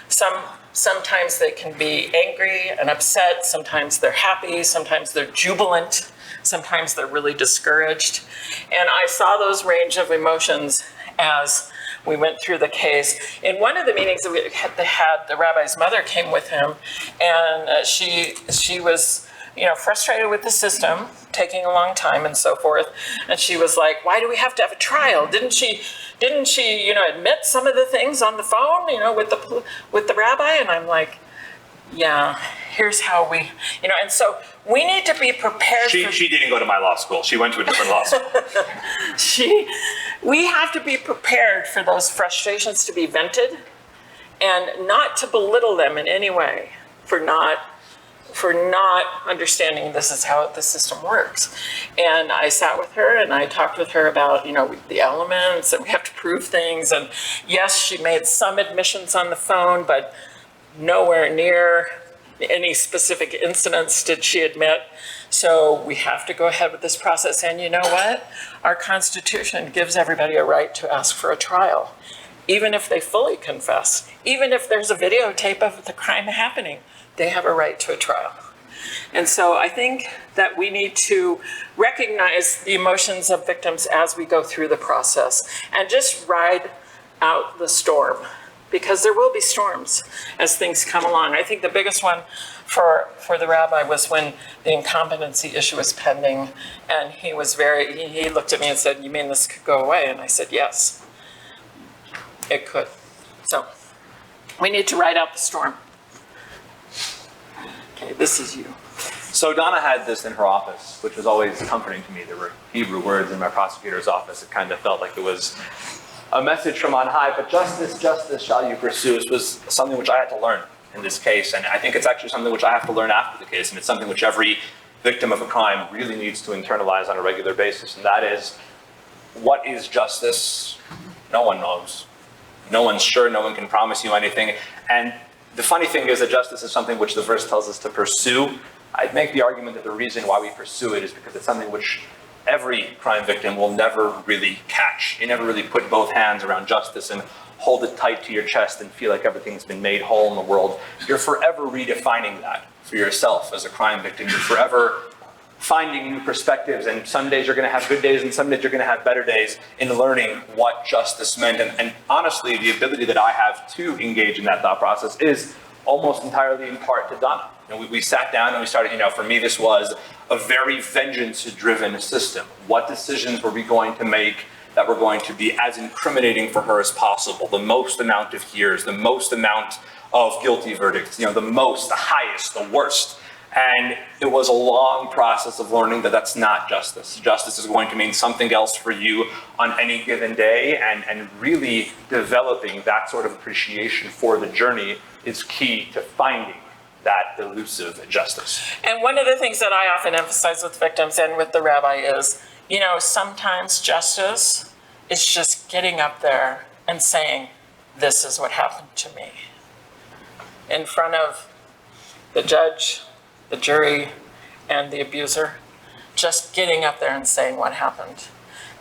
Sometimes they can be angry and upset, sometimes they're happy, sometimes they're jubilant, sometimes they're really discouraged. And I saw those range of emotions as we went through the case. In one of the meetings that we had, the rabbi's mother came with him, and she was, you know, frustrated with the system, taking a long time and so forth. And she was like, why do we have to have a trial? Didn't she, you know, admit some of the things on the phone, you know, with the rabbi? And I'm like, yeah, here's how we, and so we need to be prepared for. She didn't go to my law school. She went to a different law school. We have to be prepared for those frustrations to be vented and not to belittle them in any way for not understanding this is how the system works. And I sat with her and I talked with her about, the elements, and we have to prove things. And yes, she made some admissions on the phone, but nowhere near any specific incidents did she admit. So we have to go ahead with this process. And you know what? Our Constitution gives everybody a right to ask for a trial, even if they fully confess, even if there's a videotape of the crime happening, they have a right to a trial. And so I think that we need to recognize the emotions of victims as we go through the process and just ride out the storm, because there will be storms as things come along. I think the biggest one for the rabbi was when the incompetency issue was pending, and he looked at me and said, "You mean this could go away?" And I said, "Yes, it could." So we need to ride out the storm. Okay, this is you. So Donna had this in her office, which was always comforting to me. There were Hebrew words in my prosecutor's office. It kind of felt like it was a message from on high, but justice, justice shall you pursue. This was something which I had to learn in this case, and I think it's actually something which I have to learn after the case, and it's something which every victim of a crime really needs to internalize on a regular basis, and that is, what is justice? No one knows. No one's sure, no one can promise you anything, and the funny thing is that justice is something which the verse tells us to pursue. I'd make the argument that the reason why we pursue it is because it's something which every crime victim will never really catch. You never really put both hands around justice and hold it tight to your chest and feel like everything's been made whole in the world. You're forever redefining that for yourself as a crime victim. You're forever finding new perspectives, and some days you're going to have good days and some days you're going to have better days in learning what justice meant. And honestly, the ability that I have to engage in that thought process is almost entirely in part to Donna. We sat down and we started, for me this was a very vengeance-driven system. What decisions were we going to make that were going to be as incriminating for her as possible? The most amount of years, the most amount of guilty verdicts, the most, the highest, the worst. And it was a long process of learning that that's not justice. Justice is going to mean something else for you on any given day, and really developing that sort of appreciation for the journey is key to finding that elusive justice. And one of the things that I often emphasize with victims and with the rabbi is, sometimes justice is just getting up there and saying, this is what happened to me, in front of the judge, the jury, and the abuser, just getting up there and saying what happened.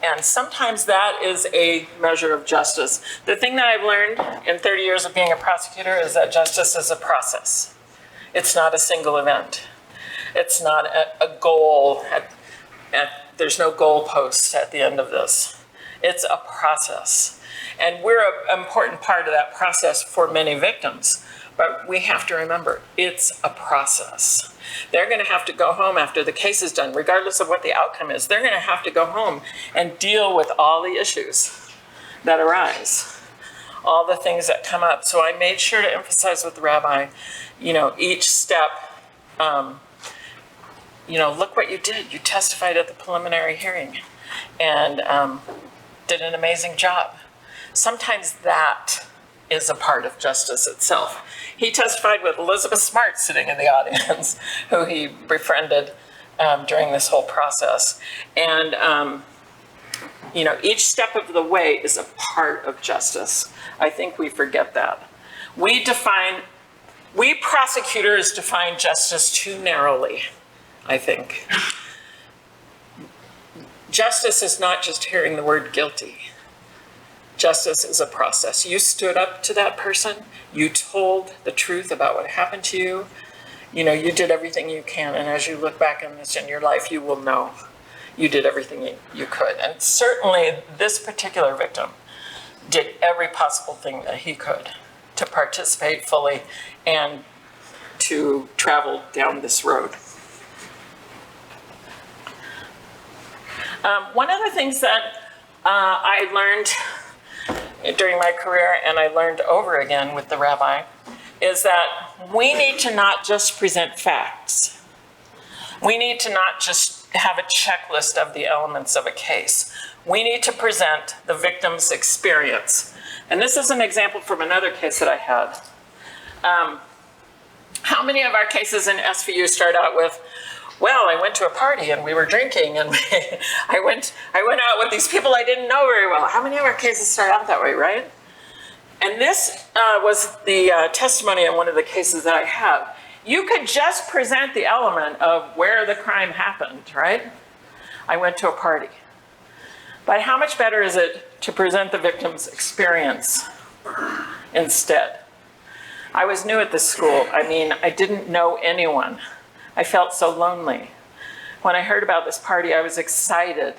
And sometimes that is a measure of justice. The thing that I've learned in 30 years of being a prosecutor is that justice is a process. It's not a single event. It's not a goal. There's no goalposts at the end of this. It's a process. And we're an important part of that process for many victims. But we have to remember, it's a process. They're going to have to go home after the case is done, regardless of what the outcome is. They're going to have to go home and deal with all the issues that arise, all the things that come up. So I made sure to emphasize with the rabbi, each step, look what you did. You testified at the preliminary hearing and did an amazing job. Sometimes that is a part of justice itself. He testified with Elizabeth Smart sitting in the audience, who he befriended during this whole process. And, each step of the way is a part of justice. I think we forget that. We prosecutors define justice too narrowly, I think. Justice is not just hearing the word guilty. Justice is a process. You stood up to that person. You told the truth about what happened to you. You did everything you can. And as you look back on this in your life, you will know you did everything you could. And certainly this particular victim did every possible thing that he could to participate fully and to travel down this road. One of the things that I learned during my career, and I learned over again with the rabbi, is that we need to not just present facts. We need to not just have a checklist of the elements of a case. We need to present the victim's experience. And this is an example from another case that I had. How many of our cases in SVU start out with, well, I went to a party and we were drinking and I went out with these people I didn't know very well. How many of our cases start out that way, right? And this was the testimony in one of the cases that I have. You could just present the element of where the crime happened, right? I went to a party. But how much better is it to present the victim's experience instead? I was new at this school. I mean, I didn't know anyone. I felt so lonely. When I heard about this party, I was excited.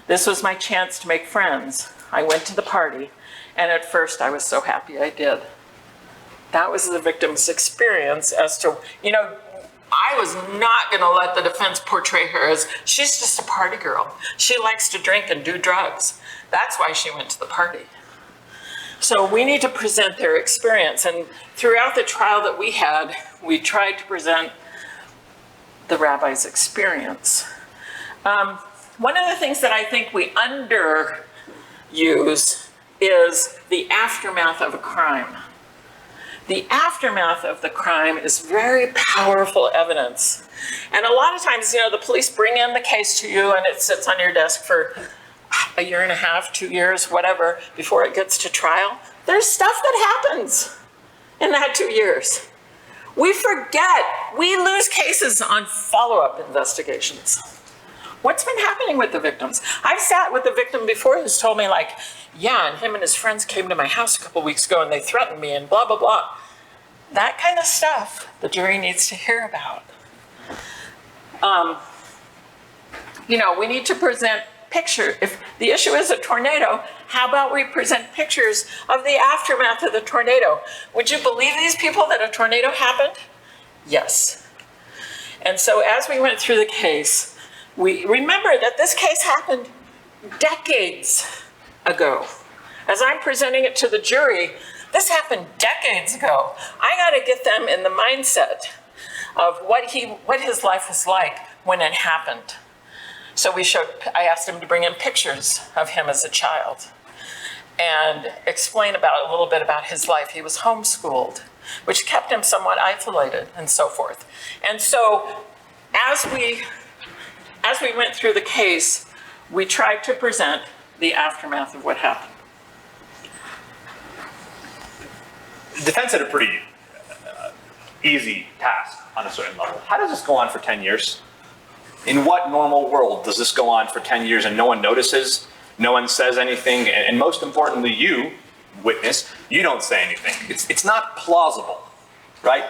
This was my chance to make friends. I went to the party, and at first I was so happy I did. That was the victim's experience as to, I was not going to let the defense portray her as, she's just a party girl. She likes to drink and do drugs. That's why she went to the party. So we need to present their experience. And throughout the trial that we had, we tried to present the rabbi's experience. One of the things that I think we underuse is the aftermath of a crime. The aftermath of the crime is very powerful evidence. And a lot of times, the police bring in the case to you and it sits on your desk for a year and a half, 2 years, whatever, before it gets to trial. There's stuff that happens in that 2 years. We forget. We lose cases on follow-up investigations. What's been happening with the victims? I've sat with the victim before who's told me yeah, and him and his friends came to my house a couple weeks ago and they threatened me and blah, blah, blah. That kind of stuff the jury needs to hear about. We need to present picture. If the issue is a tornado, how about we present pictures of the aftermath of the tornado? Would you believe these people that a tornado happened? Yes. And so as we went through the case, we remember that this case happened decades ago. As I'm presenting it to the jury, this happened decades ago. I got to get them in the mindset of what his life was like when it happened. So I asked him to bring in pictures of him as a child and explain a little bit about his life. He was homeschooled, which kept him somewhat isolated and so forth. And so as we went through the case, we tried to present the aftermath of what happened. The defense had a pretty easy task on a certain level. How does this go on for 10 years? In what normal world does this go on for 10 years and no one notices, no one says anything, and most importantly, you, witness, you don't say anything? It's not plausible, right?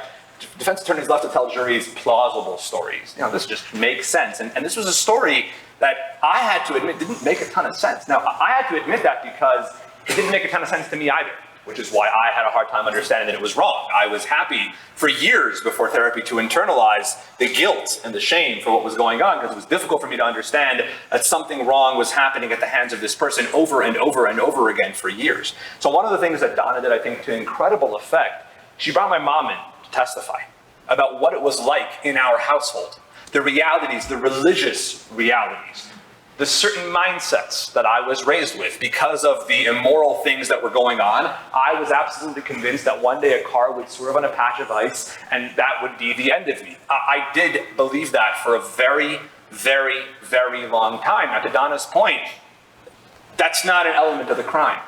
Defense attorneys love to tell juries plausible stories. This just makes sense. And this was a story that I had to admit didn't make a ton of sense. Now, I had to admit that because it didn't make a ton of sense to me either, which is why I had a hard time understanding that it was wrong. I was happy for years before therapy to internalize the guilt and the shame for what was going on, because it was difficult for me to understand that something wrong was happening at the hands of this person over and over and over again for years. So one of the things that Donna did, I think, to incredible effect, she brought my mom in to testify about what it was like in our household, the realities, the religious realities, the certain mindsets that I was raised with because of the immoral things that were going on. I was absolutely convinced that one day a car would swerve on a patch of ice and that would be the end of me. I did believe that for a very, very, very long time. Now, to Donna's point, that's not an element of the crime.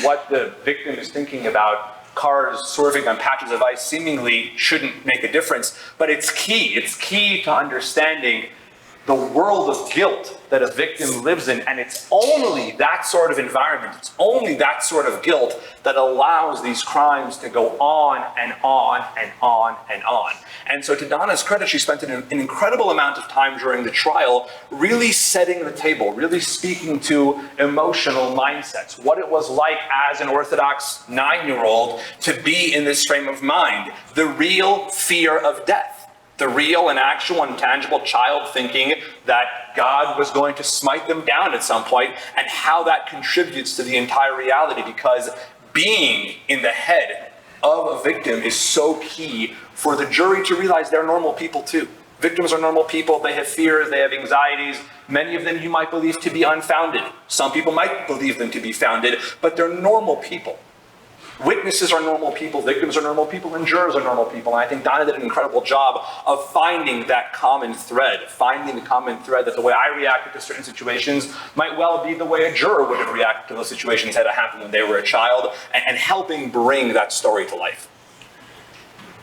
What the victim is thinking about cars swerving on patches of ice seemingly shouldn't make a difference, but it's key. It's key to understanding the world of guilt that a victim lives in, and it's only that sort of environment, it's only that sort of guilt that allows these crimes to go on and on and on and on. And so to Donna's credit, she spent an incredible amount of time during the trial really setting the table, really speaking to emotional mindsets, what it was like as an Orthodox 9-year-old to be in this frame of mind, the real fear of death. The real and actual and tangible child thinking that God was going to smite them down at some point, and how that contributes to the entire reality, because being in the head of a victim is so key for the jury to realize they're normal people too. Victims are normal people. They have fears, they have anxieties. Many of them you might believe to be unfounded. Some people might believe them to be founded, but they're normal people. Witnesses are normal people, victims are normal people, and jurors are normal people. And I think Donna did an incredible job of finding that common thread, that the way I reacted to certain situations might well be the way a juror would have reacted to those situations had it happened when they were a child, and helping bring that story to life.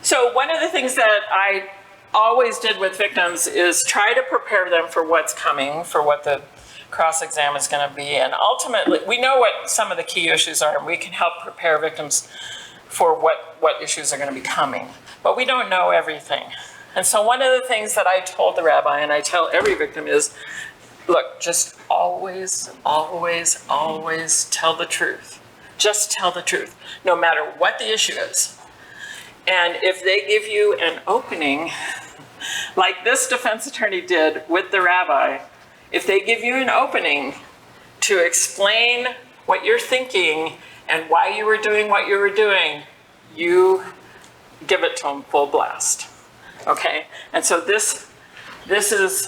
So one of the things that I always did with victims is try to prepare them for what's coming, for what the cross-exam is going to be. And ultimately, we know what some of the key issues are, and we can help prepare victims for what issues are going to be coming. But we don't know everything. And so one of the things that I told the rabbi, and I tell every victim, is, look, just always, always, always tell the truth. Just tell the truth, no matter what the issue is. And if they give you an opening, like this defense attorney did with the rabbi, if they give you an opening to explain what you're thinking and why you were doing what you were doing, you give it to them full blast. Okay? And so this is,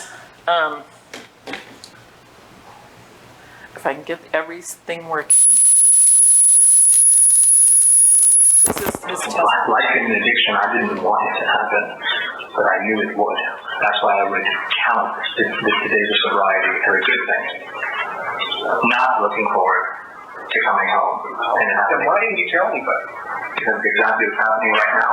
if I can get everything working. This is his testimony. Like in addiction, I didn't want it to happen, but I knew it would. That's why I would count this days of sobriety as a good thing. Not looking forward to coming home and it happening. Why didn't you tell anybody? Because it's exactly what's happening right now.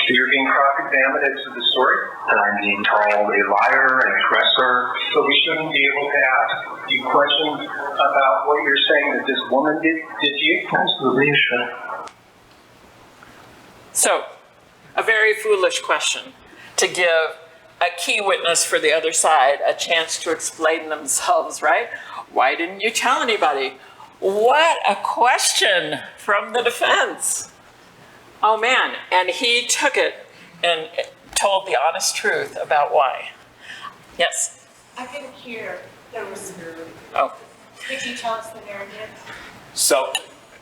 So you're being cross-examined as to the story? And I'm being called a liar, an aggressor. So we shouldn't be able to ask you questions about what you're saying that this woman did you? Absolutely, you should. So, a very foolish question to give a key witness for the other side a chance to explain themselves, right? Why didn't you tell anybody? What a question from the defense. Oh man, and he took it and told the honest truth about why. Yes? I didn't hear the receipt. Oh. Could you tell us the narrative? So,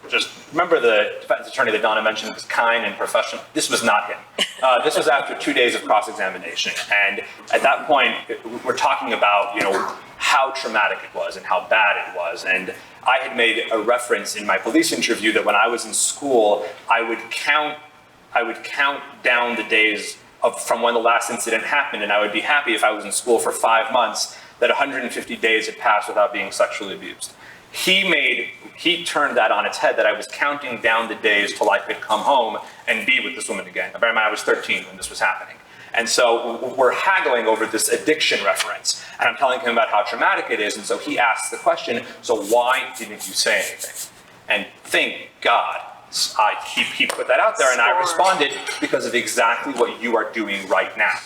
just remember the defense attorney that Donna mentioned was kind and professional. This was not him. This was after 2 days of cross-examination. And at that point, we're talking about, how traumatic it was and how bad it was. And I had made a reference in my police interview that when I was in school, I would count down the days from when the last incident happened, and I would be happy if I was in school for 5 months that 150 days had passed without being sexually abused. He turned that on its head, that I was counting down the days till I could come home and be with this woman again. Bear in mind, I was 13 when this was happening. And so we're haggling over this addiction reference, and I'm telling him about how traumatic it is, and so he asks the question, so why didn't you say anything? And thank God, he put that out there, and I responded, because of exactly what you are doing right now.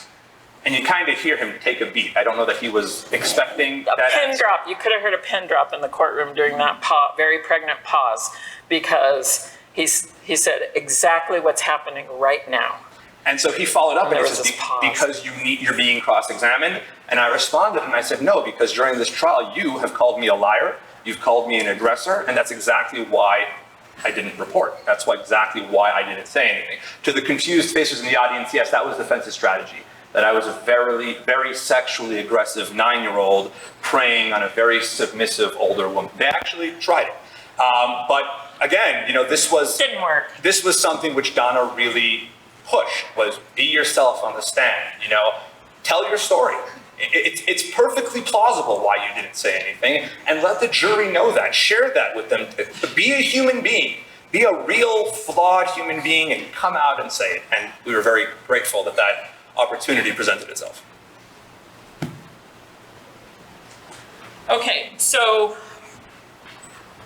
And you kind of hear him take a beat. I don't know that he was expecting that pin answer. drop. You could have heard a pin drop in the courtroom during that very pregnant pause, because he said exactly what's happening right now. And so he followed up and he says, because you're being cross-examined. And I responded and I said, no, because during this trial, you have called me a liar, you've called me an aggressor, and that's exactly why I didn't report. That's exactly why I didn't say anything. To the confused faces in the audience, yes, that was the defense's strategy. That I was a very, very sexually aggressive 9-year-old preying on a very submissive older woman. They actually tried it. But again, this was... Didn't work. This was something which Donna really pushed, was be yourself on the stand, tell your story. It's perfectly plausible why you didn't say anything, and let the jury know that. Share that with them. Be a human being. Be a real, flawed human being, and come out and say it. And we were very grateful that that opportunity presented itself. Okay, so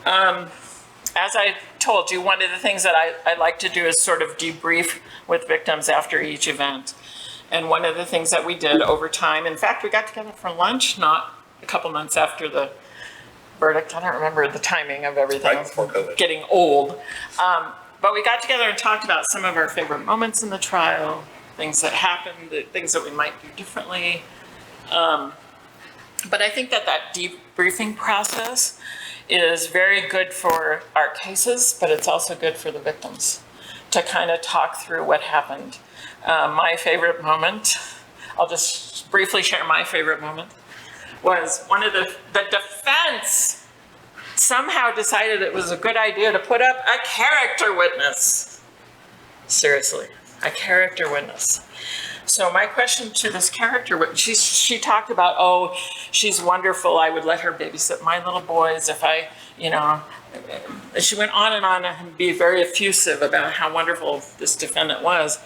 as I told you, one of the things that I like to do is sort of debrief with victims after each event. And one of the things that we did over time, in fact, we got together for lunch, not a couple months after the verdict. I don't remember the timing of everything. Right before COVID. Getting old. But we got together and talked about some of our favorite moments in the trial, things that happened, the things that we might do differently. But I think that debriefing process is very good for our cases, but it's also good for the victims to kind of talk through what happened. My favorite moment, I'll just briefly share my favorite moment, was one of the defense somehow decided it was a good idea to put up a character witness. Seriously, a character witness. So my question to this character witness, she talked about, oh, she's wonderful. I would let her babysit my little boys if I, she went on and be very effusive about how wonderful this defendant was.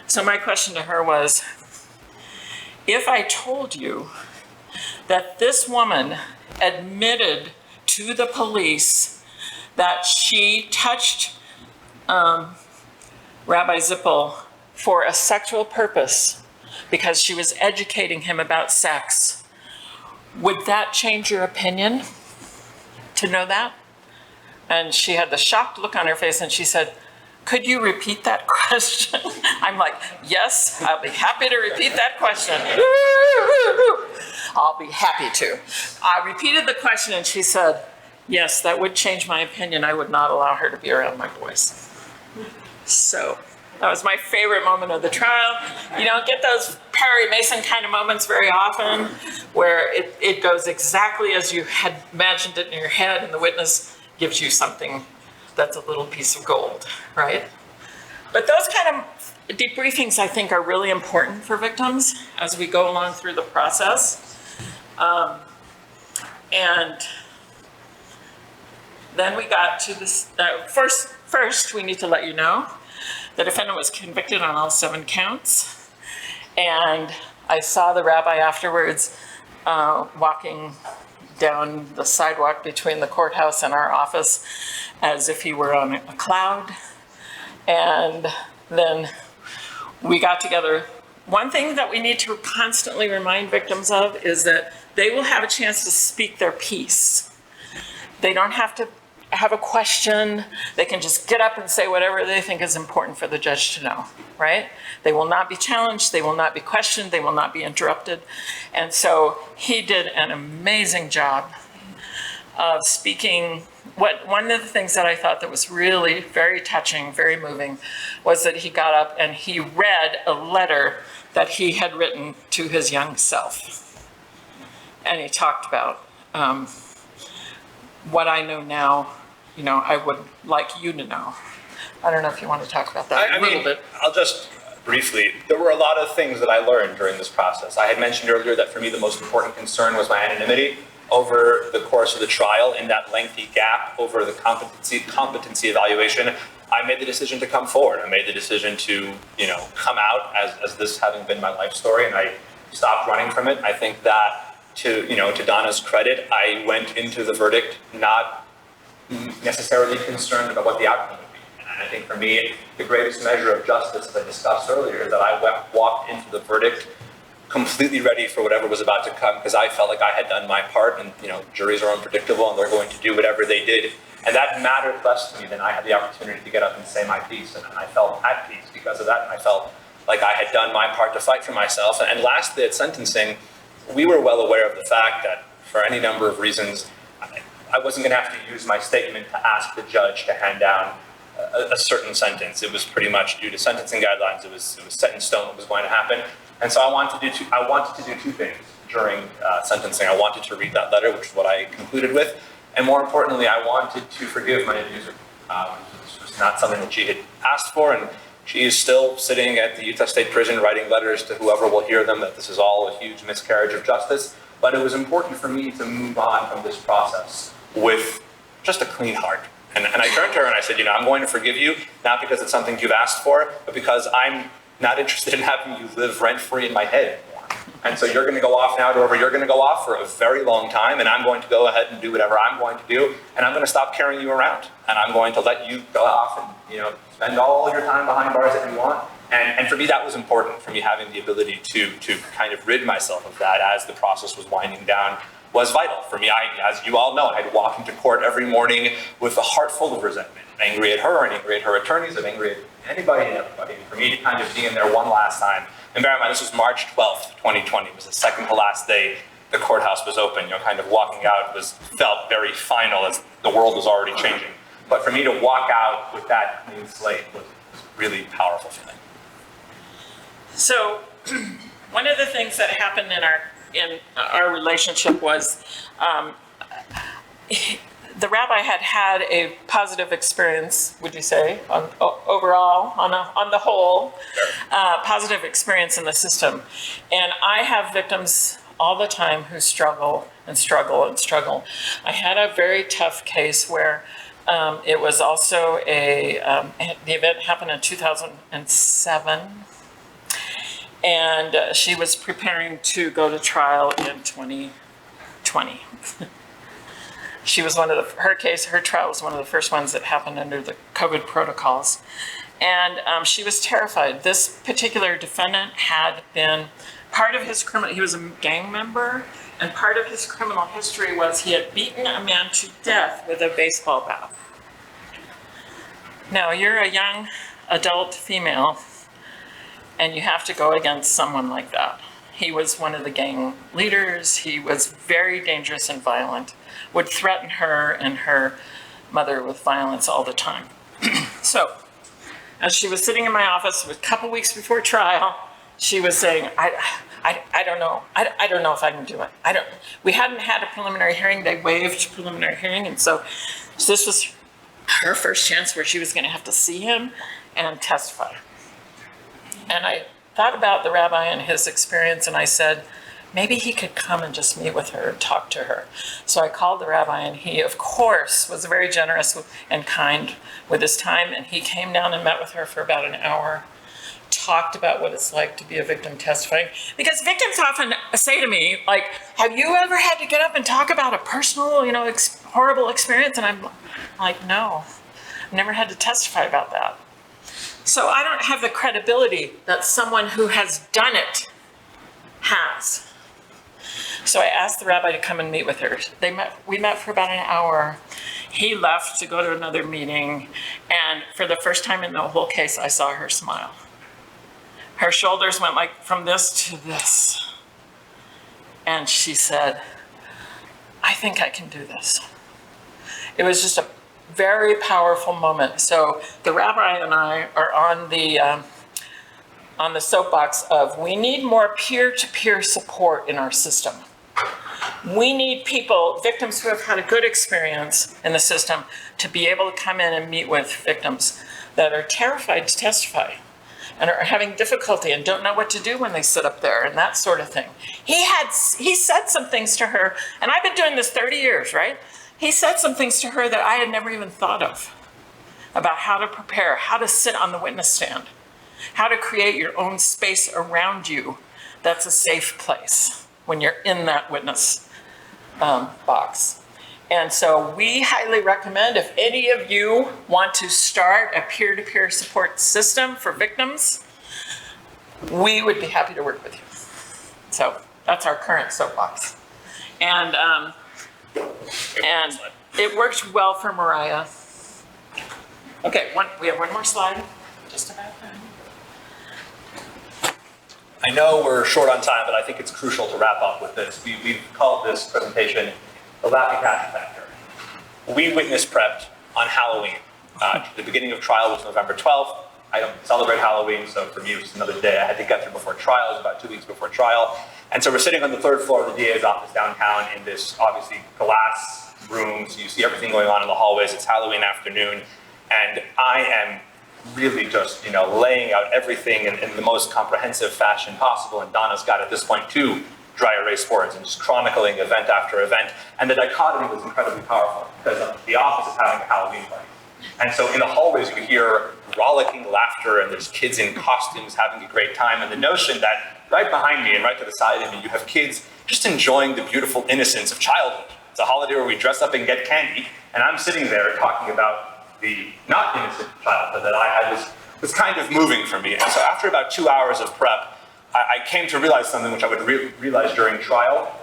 So my question to her was, if I told you that this woman admitted to the police that she touched Rabbi Zippel for a sexual purpose because she was educating him about sex, would that change your opinion to know that? And she had the shocked look on her face and she said, could you repeat that question? I'm like, yes, I'll be happy to repeat that question. I'll be happy to. I repeated the question and she said, yes, that would change my opinion. I would not allow her to be around my boys. So that was my favorite moment of the trial. You don't get those Perry Mason kind of moments very often where it goes exactly as you had imagined it in your head and the witness gives you something that's a little piece of gold, right? But those kind of debriefings, I think, are really important for victims as we go along through the process. And then we got to this, first we need to let you know the defendant was convicted on all 7 counts. And I saw the rabbi afterwards walking down the sidewalk between the courthouse and our office as if he were on a cloud. And then we got together. One thing that we need to constantly remind victims of is that they will have a chance to speak their piece. They don't have to have a question. They can just get up and say whatever they think is important for the judge to know, right? They will not be challenged. They will not be questioned. They will not be interrupted. And so he did an amazing job of speaking. One of the things that I thought that was really very touching, very moving, was that he got up and he read a letter that he had written to his young self. And he talked about what I know now, I would like you to know. I don't know if you want to talk about that a little bit. I'll just briefly, there were a lot of things that I learned during this process. I had mentioned earlier that for me the most important concern was my anonymity. Over the course of the trial, in that lengthy gap over the competency evaluation, I made the decision to come forward. I made the decision to, come out as this having been my life story, and I stopped running from it. I think that to Donna's credit, I went into the verdict not necessarily concerned about what the outcome would be. And I think for me, the greatest measure of justice, as I discussed earlier, is that I walked into the verdict completely ready for whatever was about to come, because I felt like I had done my part, and juries are unpredictable and they're going to do whatever they did. And that mattered less to me than I had the opportunity to get up and say my piece. And I felt at peace because of that. And I felt like I had done my part to fight for myself. And lastly, at sentencing, we were well aware of the fact that for any number of reasons, I wasn't going to have to use my statement to ask the judge to hand down a certain sentence. It was pretty much due to sentencing guidelines. It was set in stone what was going to happen. And so I wanted to do two things during sentencing. I wanted to read that letter, which is what I concluded with. And more importantly, I wanted to forgive my abuser. This was not something that she had asked for, and she is still sitting at the Utah State Prison writing letters to whoever will hear them that this is all a huge miscarriage of justice. But it was important for me to move on from this process with just a clean heart. And I turned to her and I said, I'm going to forgive you, not because it's something you've asked for, but because I'm not interested in having you live rent-free in my head anymore. And so you're going to go off now to wherever you're going to go off for a very long time, and I'm going to go ahead and do whatever I'm going to do, and I'm going to stop carrying you around, and I'm going to let you go off and spend all your time behind bars that you want. And for me, that was important, for me having the ability to kind of rid myself of that as the process was winding down was vital. For me, as you all know, I'd walk into court every morning with a heart full of resentment, angry at her and angry at her attorneys, and angry at anybody and everybody. And for me to kind of be in there one last time, and bear in mind, this was March 12th, 2020. It was the second to last day the courthouse was open, kind of walking out felt very final as the world was already changing. But for me to walk out with that clean slate was really powerful feeling. So one of the things that happened in our relationship was the rabbi had a positive experience, would you say, overall, on the whole, positive experience in the system. And I have victims all the time who struggle and struggle and struggle. I had a very tough case where it was also the event happened in 2007. And she was preparing to go to trial in 2020. She was her trial was one of the first ones that happened under the COVID protocols. And she was terrified. This particular defendant had been part of his he was a gang member, and part of his criminal history was he had beaten a man to death with a baseball bat. Now, you're a young adult female, and you have to go against someone like that. He was one of the gang leaders. He was very dangerous and violent, would threaten her and her mother with violence all the time. So, as she was sitting in my office a couple weeks before trial, she was saying, I don't know. I don't know if I can do it. We hadn't had a preliminary hearing. They waived preliminary hearing. And so this was her first chance where she was going to have to see him and testify. And I thought about the rabbi and his experience, and I said, maybe he could come and just meet with her and talk to her. So I called the rabbi, and he, of course, was very generous and kind with his time, and he came down and met with her for about an hour, talked about what it's like to be a victim testifying. Because victims often say to me, like, have you ever had to get up and talk about a personal, horrible experience? And I'm like, no, I've never had to testify about that. So I don't have the credibility that someone who has done it has. So I asked the rabbi to come and meet with her. We met for about an hour. He left to go to another meeting, and for the first time in the whole case, I saw her smile. Her shoulders went like from this to this. And she said, I think I can do this. It was just a very powerful moment. So the rabbi and I are on the soapbox of we need more peer-to-peer support in our system. We need people, victims who have had a good experience in the system, to be able to come in and meet with victims that are terrified to testify and are having difficulty and don't know what to do when they sit up there and that sort of thing. He said some things to her, and I've been doing this 30 years, right? He said some things to her that I had never even thought of about how to prepare, how to sit on the witness stand, how to create your own space around you that's a safe place when you're in that witness box. And so we highly recommend, if any of you want to start a peer-to-peer support system for victims, we would be happy to work with you. So that's our current soapbox. And it worked well for Mariah. Okay, we have one more slide, just about that. I know we're short on time, but I think it's crucial to wrap up with this. We've called this presentation the Laffy Passion Factor. We witness prepped on Halloween. The beginning of trial was November 12th. I don't celebrate Halloween, so for me it was another day I had to get through before trial. It was about 2 weeks before trial. And so we're sitting on the third floor of the DA's office downtown in this obviously glass room, so you see everything going on in the hallways. It's Halloween afternoon, and I am really just, laying out everything in the most comprehensive fashion possible. And Donna's got at this point 2 dry erase boards and just chronicling event after event. And the dichotomy was incredibly powerful because the office is having a Halloween party. And so in the hallways you hear rollicking laughter and there's kids in costumes having a great time. And the notion that right behind me and right to the side of me, you have kids just enjoying the beautiful innocence of childhood. It's a holiday where we dress up and get candy. And I'm sitting there talking about the not innocent childhood that I had was kind of moving for me. And so after about 2 hours of prep, I came to realize something which I would realize during trial.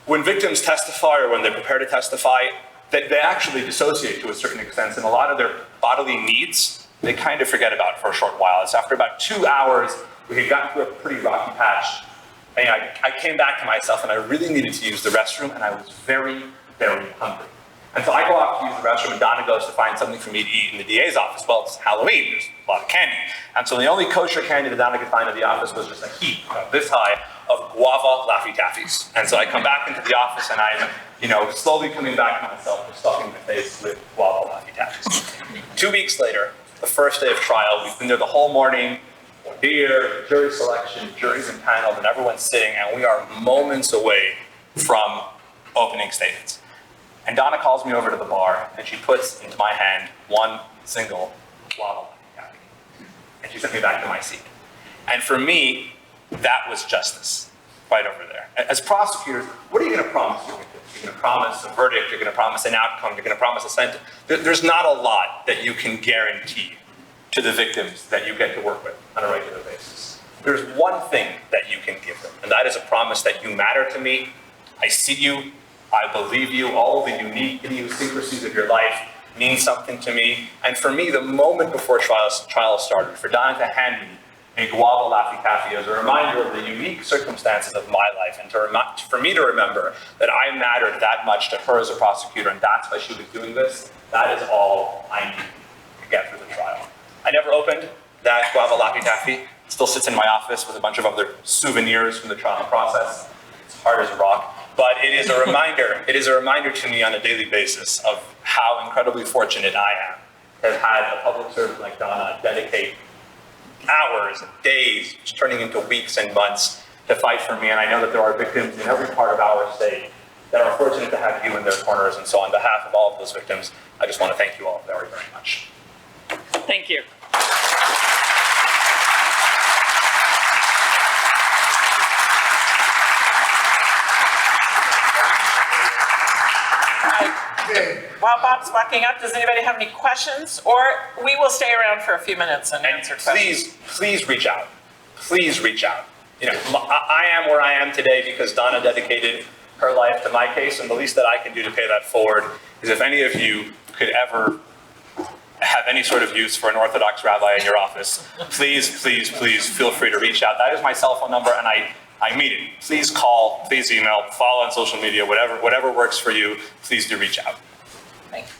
When victims testify or when they prepare to testify, that they actually dissociate to a certain extent, and a lot of their bodily needs, they kind of forget about for a short while. It's after about 2 hours, we had gotten through a pretty rocky patch. I came back to myself and I really needed to use the restroom and I was very, very hungry. And so I go off to use the restroom and Donna goes to find something for me to eat in the DA's office. Well, it's Halloween, there's a lot of candy. And so the only kosher candy that Donna could find in the office was just a heap, about this high, of guava Laffy Taffys. And so I come back into the office and I'm, slowly coming back to myself and stuffing my face with guava Laffy Taffys. 2 weeks later, the first day of trial, we've been there the whole morning, here, jury selection, juries impaneled, and everyone's sitting, and we are moments away from opening statements. And Donna calls me over to the bar, and she puts into my hand one single guava Laffy Taffy. And she took me back to my seat. And for me, that was justice, right over there. As prosecutors, what are you going to promise your victims? You're going to promise a verdict, you're going to promise an outcome, you're going to promise a sentence. There's not a lot that you can guarantee to the victims that you get to work with on a regular basis. There's one thing that you can give them, and that is a promise that you matter to me, I see you, I believe you, all the unique idiosyncrasies of your life mean something to me. And for me, the moment before trial started, for Donna to hand me a guava Laffy Taffy as a reminder of the unique circumstances of my life, and for me to remember that I mattered that much to her as a prosecutor, and that's why she was doing this, that is all I need to get through the trial. I never opened that guava Laffy Taffy. It still sits in my office with a bunch of other souvenirs from the trial process. It's hard as a rock. But it is a reminder, to me on a daily basis of how incredibly fortunate I am to have had a public servant like Donna dedicate hours and days, turning into weeks and months to fight for me. And I know that there are victims in every part of our state that are fortunate to have you in their corners. And so on behalf of all of those victims, I just want to thank you all very, very much. Thank you. While Bob's walking up, does anybody have any questions? Or we will stay around for a few minutes and answer questions. Please reach out. Please reach out. I am where I am today because Donna dedicated her life to my case, and the least that I can do to pay that forward is if any of you could ever have any sort of use for an Orthodox rabbi in your office, please feel free to reach out. That is my cell phone number, and I mean it. Please call, please email, follow on social media, whatever works for you, please do reach out. Thank you.